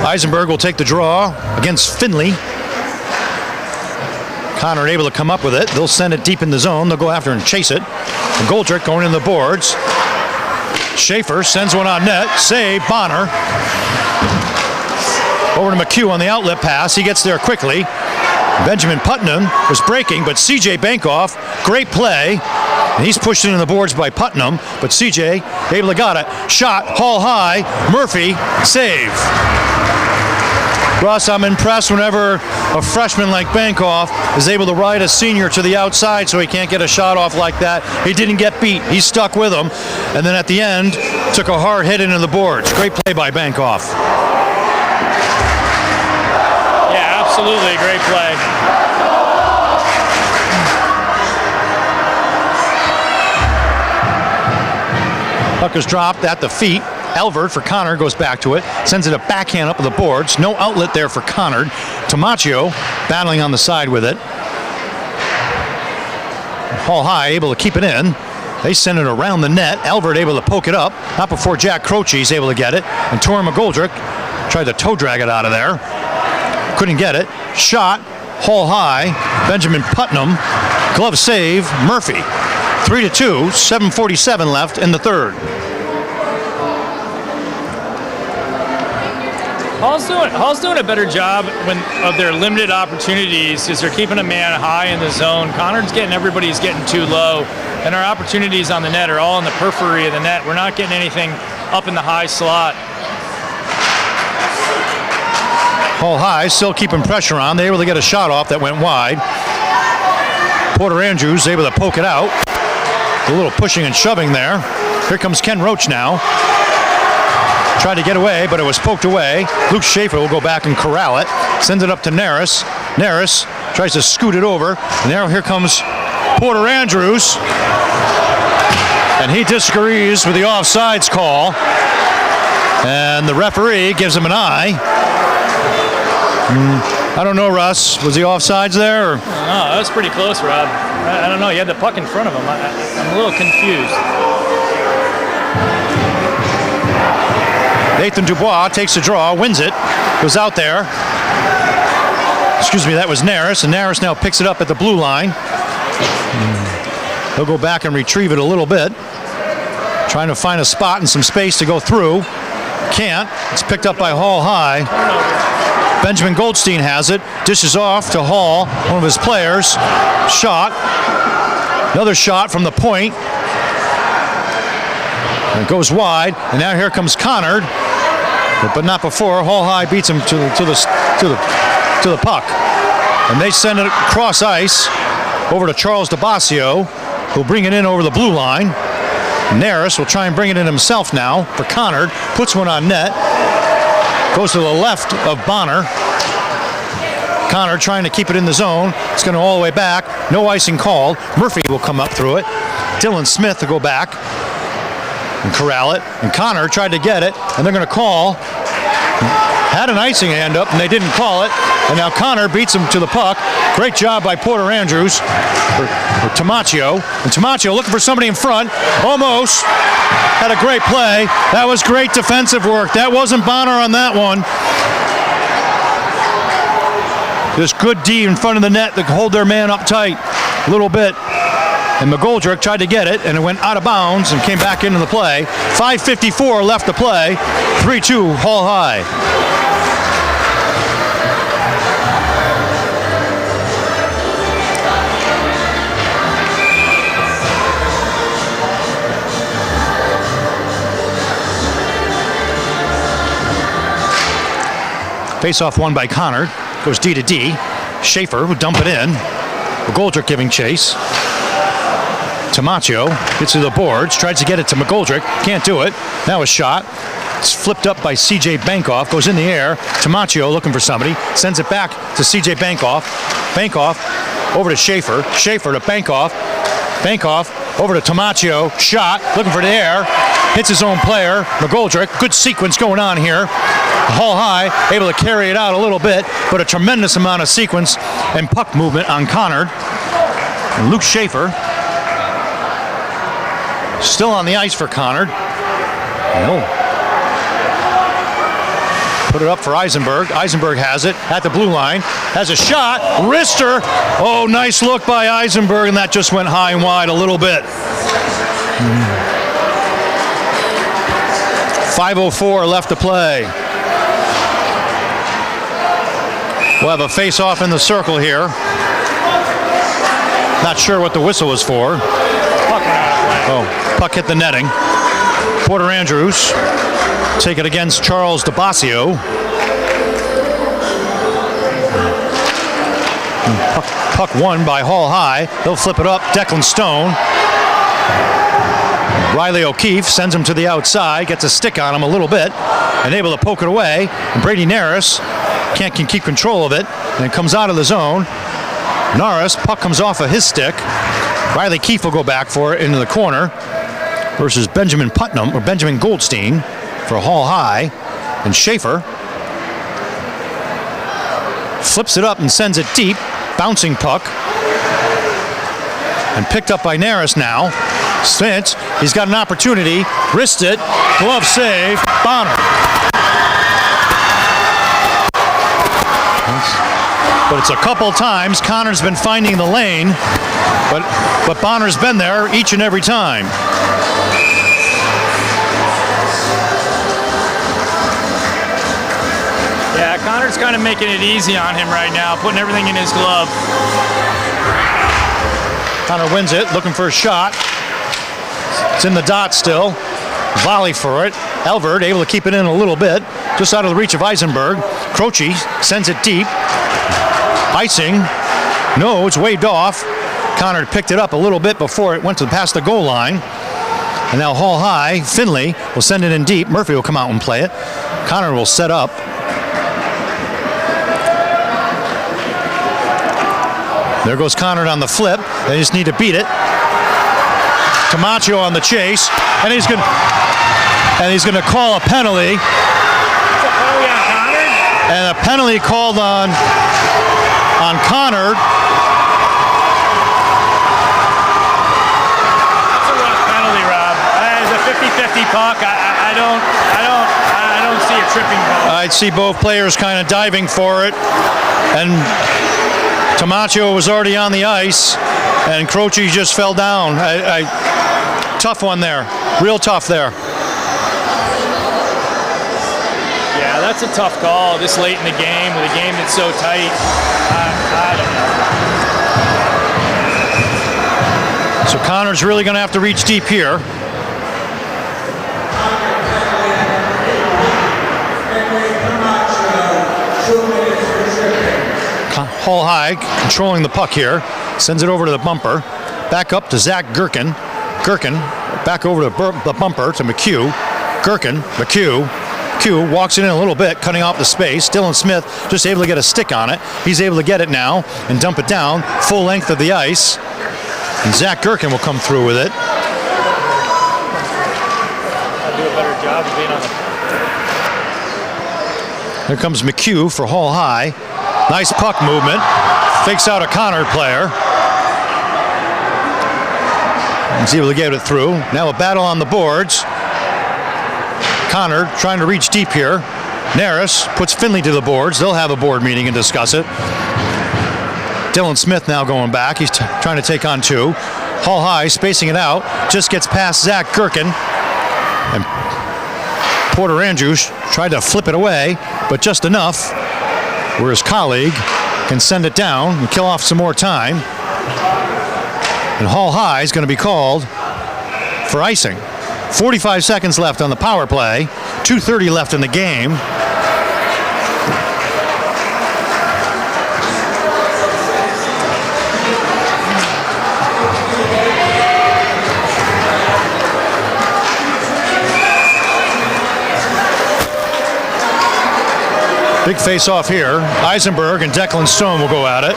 Eisenberg will take the draw against Finley. Conard able to come up with it. They'll send it deep in the zone. They'll go after and chase it. And Goldrick going in the boards. Schaefer sends one on net. Save Bonner. Over to McHugh on the outlet pass. He gets there quickly. Benjamin Putnam was breaking, but CJ Bankoff, great play. And he's pushed into the boards by Putnam, but CJ able to got it. Shot, Hall High, Murphy, save. Russ, I'm impressed whenever a freshman like Bankoff is able to ride a senior to the outside so he can't get a shot off like that. He didn't get beat. He stuck with him. And then at the end, took a hard hit into the boards. Great play by Bankoff. Yeah, absolutely. Great play. Puck is dropped at the feet. Elvert for Conard goes back to it, sends it a backhand up the boards. No outlet there for Conard. Tamaccio battling on the side with it. Hall High able to keep it in. They send it around the net. Elvert able to poke it up. Not before Jack Croce's able to get it. And Torrin McGoldrick tried to toe drag it out of there. Couldn't get it. Shot. Hall High. Benjamin Putnam. Glove save. Murphy. 3-2. 7:47 left in the third. Hall's doing a better job of their limited opportunities because they're keeping a man high in the zone. Conard's everybody's getting too low, and our opportunities on the net are all in the periphery of the net. We're not getting anything up in the high slot. Hall High still keeping pressure on. They were able to get a shot off that went wide. Porter Andrews able to poke it out. A little pushing and shoving there. Here comes Ken Roach now. Tried to get away, but it was poked away. Luke Schaefer will go back and corral it. Sends it up to Naris. Naris tries to scoot it over. And now here comes Porter Andrews. And he disagrees with the offsides call. And the referee gives him an eye. I don't know, Russ. Was he offsides there? Or? No, that was pretty close, Rob. I don't know. You had the puck in front of him. I'm a little confused. Nathan Dubois takes the draw, wins it, goes out there. Excuse me, that was Naris, and Naris now picks it up at the blue line. He'll go back and retrieve it a little bit. Trying to find a spot and some space to go through. Can't. It's picked up by Hall High. Benjamin Goldstein has it. Dishes off to Hall, one of his players. Shot. Another shot from the point. And it goes wide, and now here comes Conard, but not before. Hall High beats him to the puck, and they send it across ice over to Charles DeBasio, who'll bring it in over the blue line. Naris will try and bring it in himself now for Conard. Puts one on net. Goes to the left of Bonner. Conard trying to keep it in the zone. It's going all the way back. No icing called. Murphy will come up through it. Dylan Smith will go back and corral it. And Conard tried to get it, and they're going to call. Had an icing hand up, and they didn't call it. And now Conard beats him to the puck. Great job by Porter Andrews for Tamaccio. And Tamaccio looking for somebody in front. Almost. Had a great play. That was great defensive work. That wasn't Bonner on that one. Just good D in front of the net to hold their man up tight a little bit. And McGoldrick tried to get it, and it went out of bounds and came back into the play. 5:54 left to play. 3-2 Hall High. Face-off won by Conard. Goes D to D. Schaefer would dump it in. McGoldrick giving chase. Tamaccio gets to the boards, tries to get it to McGoldrick, can't do it. Now a shot. It's flipped up by C.J. Bankoff, goes in the air. Tamaccio looking for somebody, sends it back to C.J. Bankoff. Bankoff over to Schaefer. Schaefer to Bankoff. Bankoff over to Tamaccio. Shot, looking for the air. Hits his own player, McGoldrick. Good sequence going on here. Hall High able to carry it out a little bit, but a tremendous amount of sequence and puck movement on Conard. And Luke Schaefer still on the ice for Conard. Put it up for Eisenberg. Eisenberg has it at the blue line. Has a shot. Wrister. Oh, nice look by Eisenberg, and that just went high and wide a little bit. 5:04 left to play. We'll have a face-off in the circle here. Not sure what the whistle was for. Puck hit the netting. Porter Andrews take it against Charles DeBasio. Puck won by Hall High. They'll flip it up. Declan Stone. Riley O'Keefe sends him to the outside, gets a stick on him a little bit, and able to poke it away. And Brady Naris can keep control of it, and it comes out of the zone. Naris, puck comes off of his stick. Riley Keefe will go back for it into the corner versus Benjamin Putnam, or Benjamin Goldstein for Hall High. And Schaefer flips it up and sends it deep. Bouncing puck. And picked up by Naris now. Spence, he's got an opportunity. Wrist it. Glove save. Bonner. But it's a couple times. Connor's been finding the lane. But Bonner's been there each and every time. Yeah, Connor's kind of making it easy on him right now, putting everything in his glove. Connor wins it, looking for a shot. It's in the dot still. Volley for it. Elverd able to keep it in a little bit, just out of the reach of Eisenberg. Croce sends it deep. Icing. No, it's waved off. Connor picked it up a little bit before it went past the goal line. And now Hall High, Finley will send it in deep. Murphy will come out and play it. Connor will set up. There goes Conard on the flip. They just need to beat it. Tamaccio on the chase, and he's going to call a penalty. And a penalty called on Conard. That's a rough penalty, Rob. It's a 50-50 puck. I don't see a tripping ball. I'd see both players kind of diving for it, and Tamaccio was already on the ice, and Croce just fell down. Tough one there. Real tough there. Yeah, that's a tough call this late in the game with a game that's so tight. I don't know. So Connor's really going to have to reach deep here. Hall High controlling the puck here. Sends it over to the bumper. Back up to Zach Gherkin. Gherkin back over to the bumper to McHugh. Gherkin, McHugh walks it in a little bit, cutting off the space. Dylan Smith just able to get a stick on it. He's able to get it now and dump it down full length of the ice. And Zach Gherkin will come through with it. I'll do a better job of being on the... Here comes McHugh for Hall High. Nice puck movement. Fakes out a Conard player. He's able to get it through. Now a battle on the boards. Conard trying to reach deep here. Naris puts Finley to the boards. They'll have a board meeting and discuss it. Dylan Smith now going back. He's trying to take on two. Hall High spacing it out. Just gets past Zach Gherkin. And Porter Andrews tried to flip it away, but just enough where his colleague can send it down and kill off some more time. And Hall High is going to be called for icing. 45 seconds left on the power play. 2:30 left in the game. Big face-off here. Eisenberg and Declan Stone will go at it.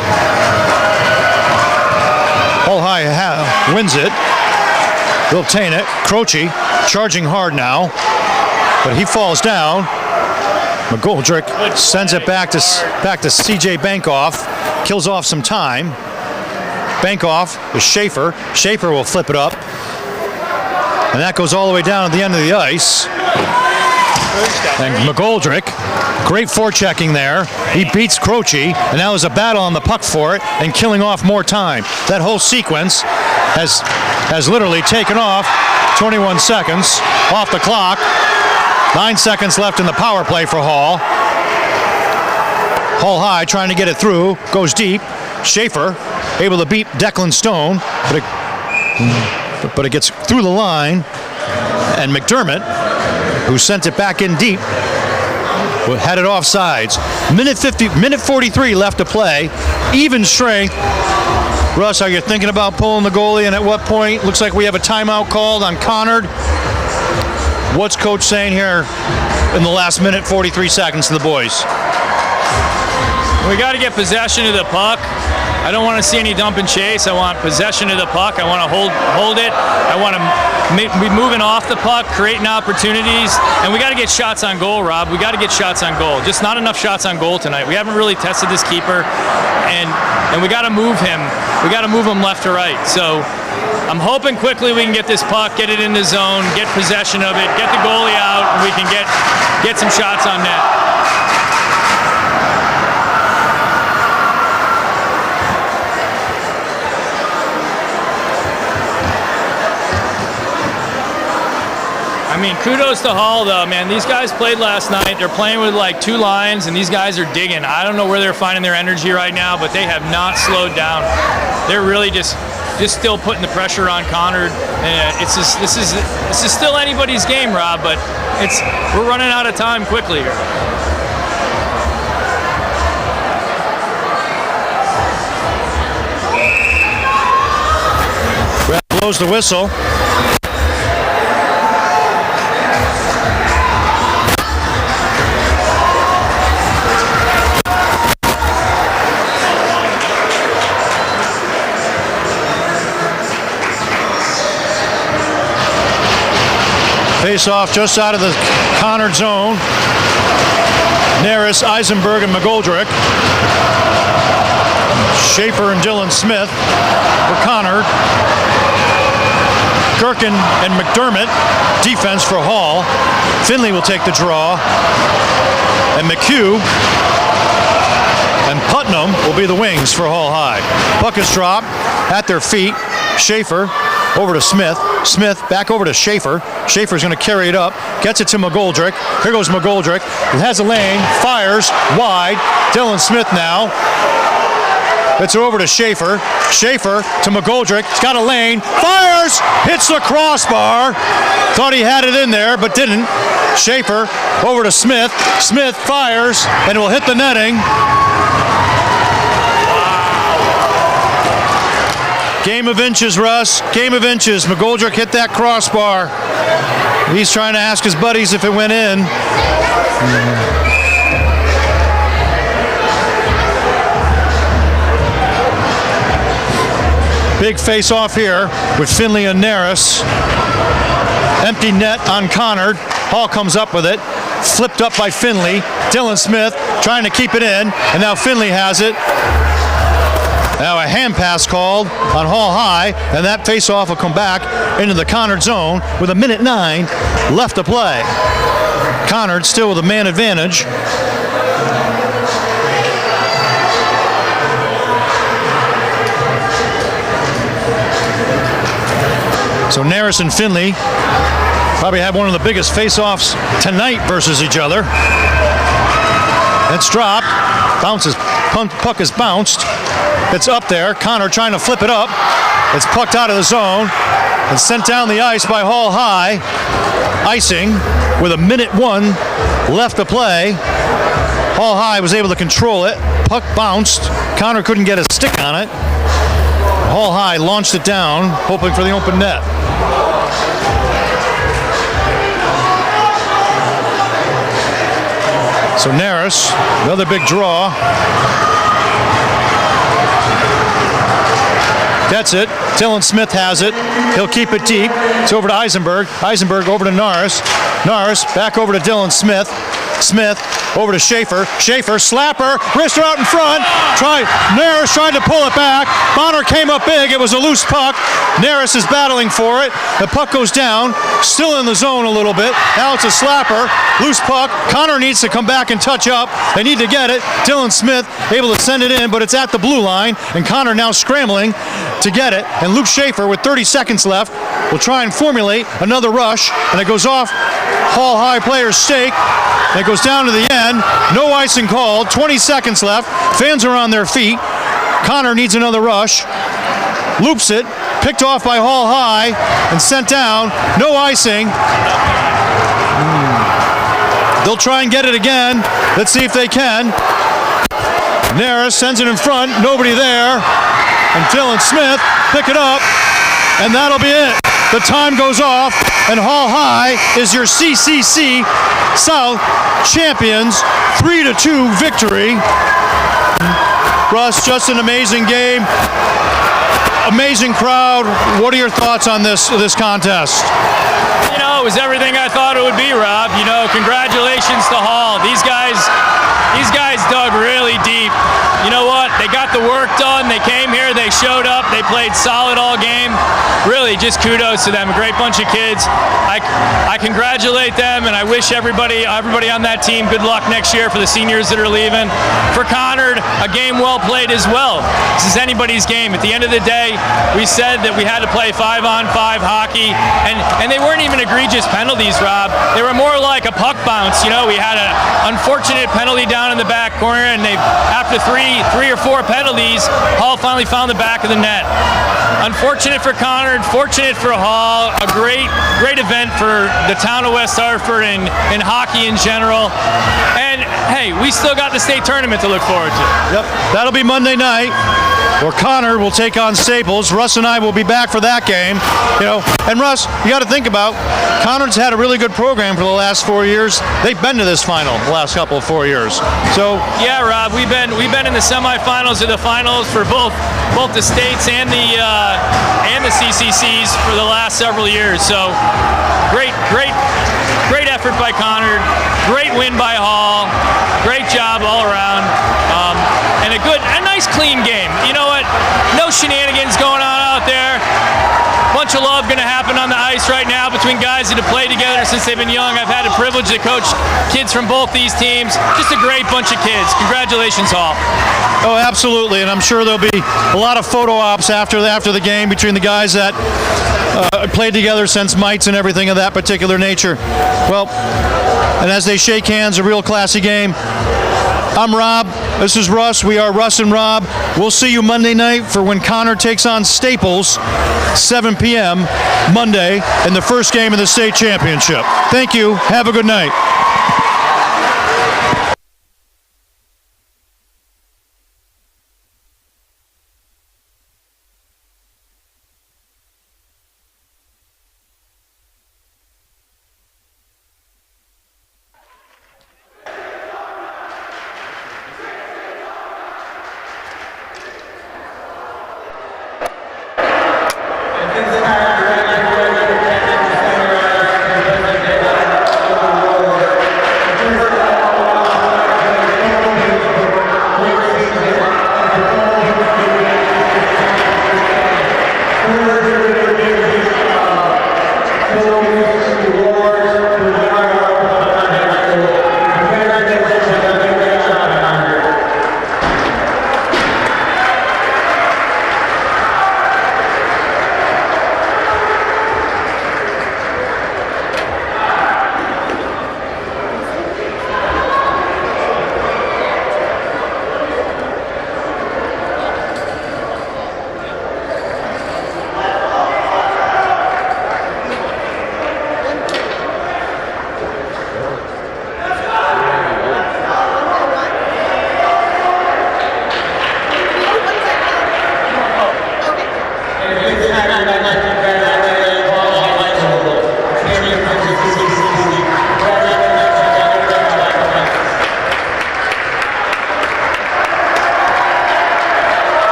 Hull High wins it. They'll obtain it. Croce charging hard now, but he falls down. McGoldrick sends it back to CJ Bankoff. Kills off some time. Bankoff is Schaefer. Schaefer will flip it up. And that goes all the way down at the end of the ice. And McGoldrick, great forechecking there. He beats Croce, and now there's a battle on the puck for it and killing off more time. That whole sequence has literally taken off 21 seconds off the clock. 9 seconds left in the power play for Hull. Hull High trying to get it through, goes deep. Schaefer able to beat Declan Stone, but it gets through the line, and McDermott, who sent it back in deep, had it offsides. Minute 43 left to play. Even strength. Russ, are you thinking about pulling the goalie, and at what point? Looks like we have a timeout called on Conard. What's coach saying here in the last minute 43 seconds to the boys? We got to get possession of the puck. I don't want to see any dump and chase. I want possession of the puck. I want to hold it. I want to be moving off the puck, creating opportunities. And we got to get shots on goal, Rob. We got to get shots on goal. Just not enough shots on goal tonight. We haven't really tested this keeper, and we got to move him. We got to move him left to right. So I'm hoping quickly we can get this puck, get it in the zone, get possession of it, get the goalie out, and we can get some shots on net. I mean, kudos to Hull, though, man. These guys played last night. They're playing with like 2 lines, and these guys are digging. I don't know where they're finding their energy right now, but they have not slowed down. They're really just still putting the pressure on Conard. This is still anybody's game, Rob, but we're running out of time quickly here. Blows the whistle. Face off just out of the Conard zone. Neris, Eisenberg, and McGoldrick. Schaefer and Dylan Smith for Conard. Gherkin and McDermott, defense for Hull. Finley will take the draw. And McHugh and Putnam will be the wings for Hull High. Puck is dropped at their feet. Schaefer over to Smith. Smith back over to Schaefer. Schaefer's going to carry it up. Gets it to McGoldrick. Here goes McGoldrick. It has a lane. Fires wide. Dylan Smith now. It's over to Schaefer. Schaefer to McGoldrick. He's got a lane. Fires! Hits the crossbar. Thought he had it in there, but didn't. Schaefer over to Smith. Smith fires, and it will hit the netting. Game of inches, Russ. Game of inches. McGoldrick hit that crossbar. He's trying to ask his buddies if it went in. Big face-off here with Finley and Neris. Empty net on Conard. Hall comes up with it. Flipped up by Finley. Dylan Smith trying to keep it in, and now Finley has it. Now a hand pass called on Hull High, and that face-off will come back into the Conard zone with 1:09 left to play. Conard still with a man advantage. So Neris and Finley probably have one of the biggest face-offs tonight versus each other. It's dropped. Bounces. Puck is bounced. It's up there. Conard trying to flip it up. It's pucked out of the zone and sent down the ice by Hull High. Icing with 1:01 left to play. Hull High was able to control it. Puck bounced. Conard couldn't get a stick on it. Hull High launched it down, hoping for the open net. So Naris, another big draw. Gets it. Dylan Smith has it. He'll keep it deep. It's over to Eisenberg. Eisenberg over to Naris. Naris back over to Dylan Smith. Smith over to Schaefer. Schaefer, slapper, wrister out in front. Naris tried to pull it back. Bonner came up big. It was a loose puck. Naris is battling for it. The puck goes down. Still in the zone a little bit. Now it's a slapper. Loose puck. Conard needs to come back and touch up. They need to get it. Dylan Smith able to send it in, but it's at the blue line. And Conard now scrambling to get it. And Luke Schaefer, with 30 seconds left, will try and formulate another rush. And it goes off Hall High player's stake. And it goes down to the end. No icing called. 20 seconds left. Fans are on their feet. Conard needs another rush. Loops it. Picked off by Hall High and sent down. No icing. They'll try and get it again. Let's see if they can. Naris sends it in front. Nobody there. And Dylan Smith pick it up. And that'll be it. The time goes off, and Hall High is your CCC South champions. 3-2 victory. Russ, just an amazing game. Amazing crowd. What are your thoughts on this contest? You know, it was everything I thought it would be, Rob. You know, congratulations to Hall. These guys dug really deep. You know what? They got the work done. They came here. They showed up. They played solid all game. Really, just kudos to them. A great bunch of kids. I congratulate them, and I wish everybody on that team good luck next year for the seniors that are leaving. For Conard, a game well played as well. This is anybody's game. At the end of the day, we said that we had to play 5-on-5 hockey, and they weren't even egregious penalties, Rob. They were more like a puck bounce. You know, we had an unfortunate penalty down in the back corner, and after three or four penalties, Hall finally found the back of the net. Unfortunate for Conard, fortunate for Hall. A great event for the town of West Hartford and hockey in general. And hey, we still got the state tournament to look forward to. Yep, that'll be Monday night, where Conard will take on Staples. Russ and I will be back for that game. You know, and Russ, you got to think about Conard's had a really good program for the last 4 years. They've been to this final the last couple of 4 years. So yeah, Rob, we've been in the semifinals or the finals for both the states and the CCCs for the last several years. So great effort by Conard. Great win by Hall. Great job all around. And a nice clean game. You know what? No shenanigans going on out there. Bunch of love going to happen on the ice right now between guys that have played together since they've been young. I've had the privilege to coach kids from both these teams. Just a great bunch of kids. Congratulations, Hall. Oh, absolutely, and I'm sure there'll be a lot of photo ops after the game between the guys that played together since mites and everything of that particular nature. Well, and as they shake hands, a real classy game. I'm Rob. This is Russ. We are Russ and Rob. We'll see you Monday night for when Conard takes on Staples, 7 p.m. Monday, in the first game of the state championship. Thank you. Have a good night.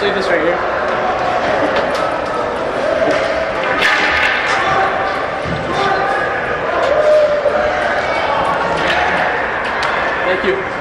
just leave this right here. Thank you.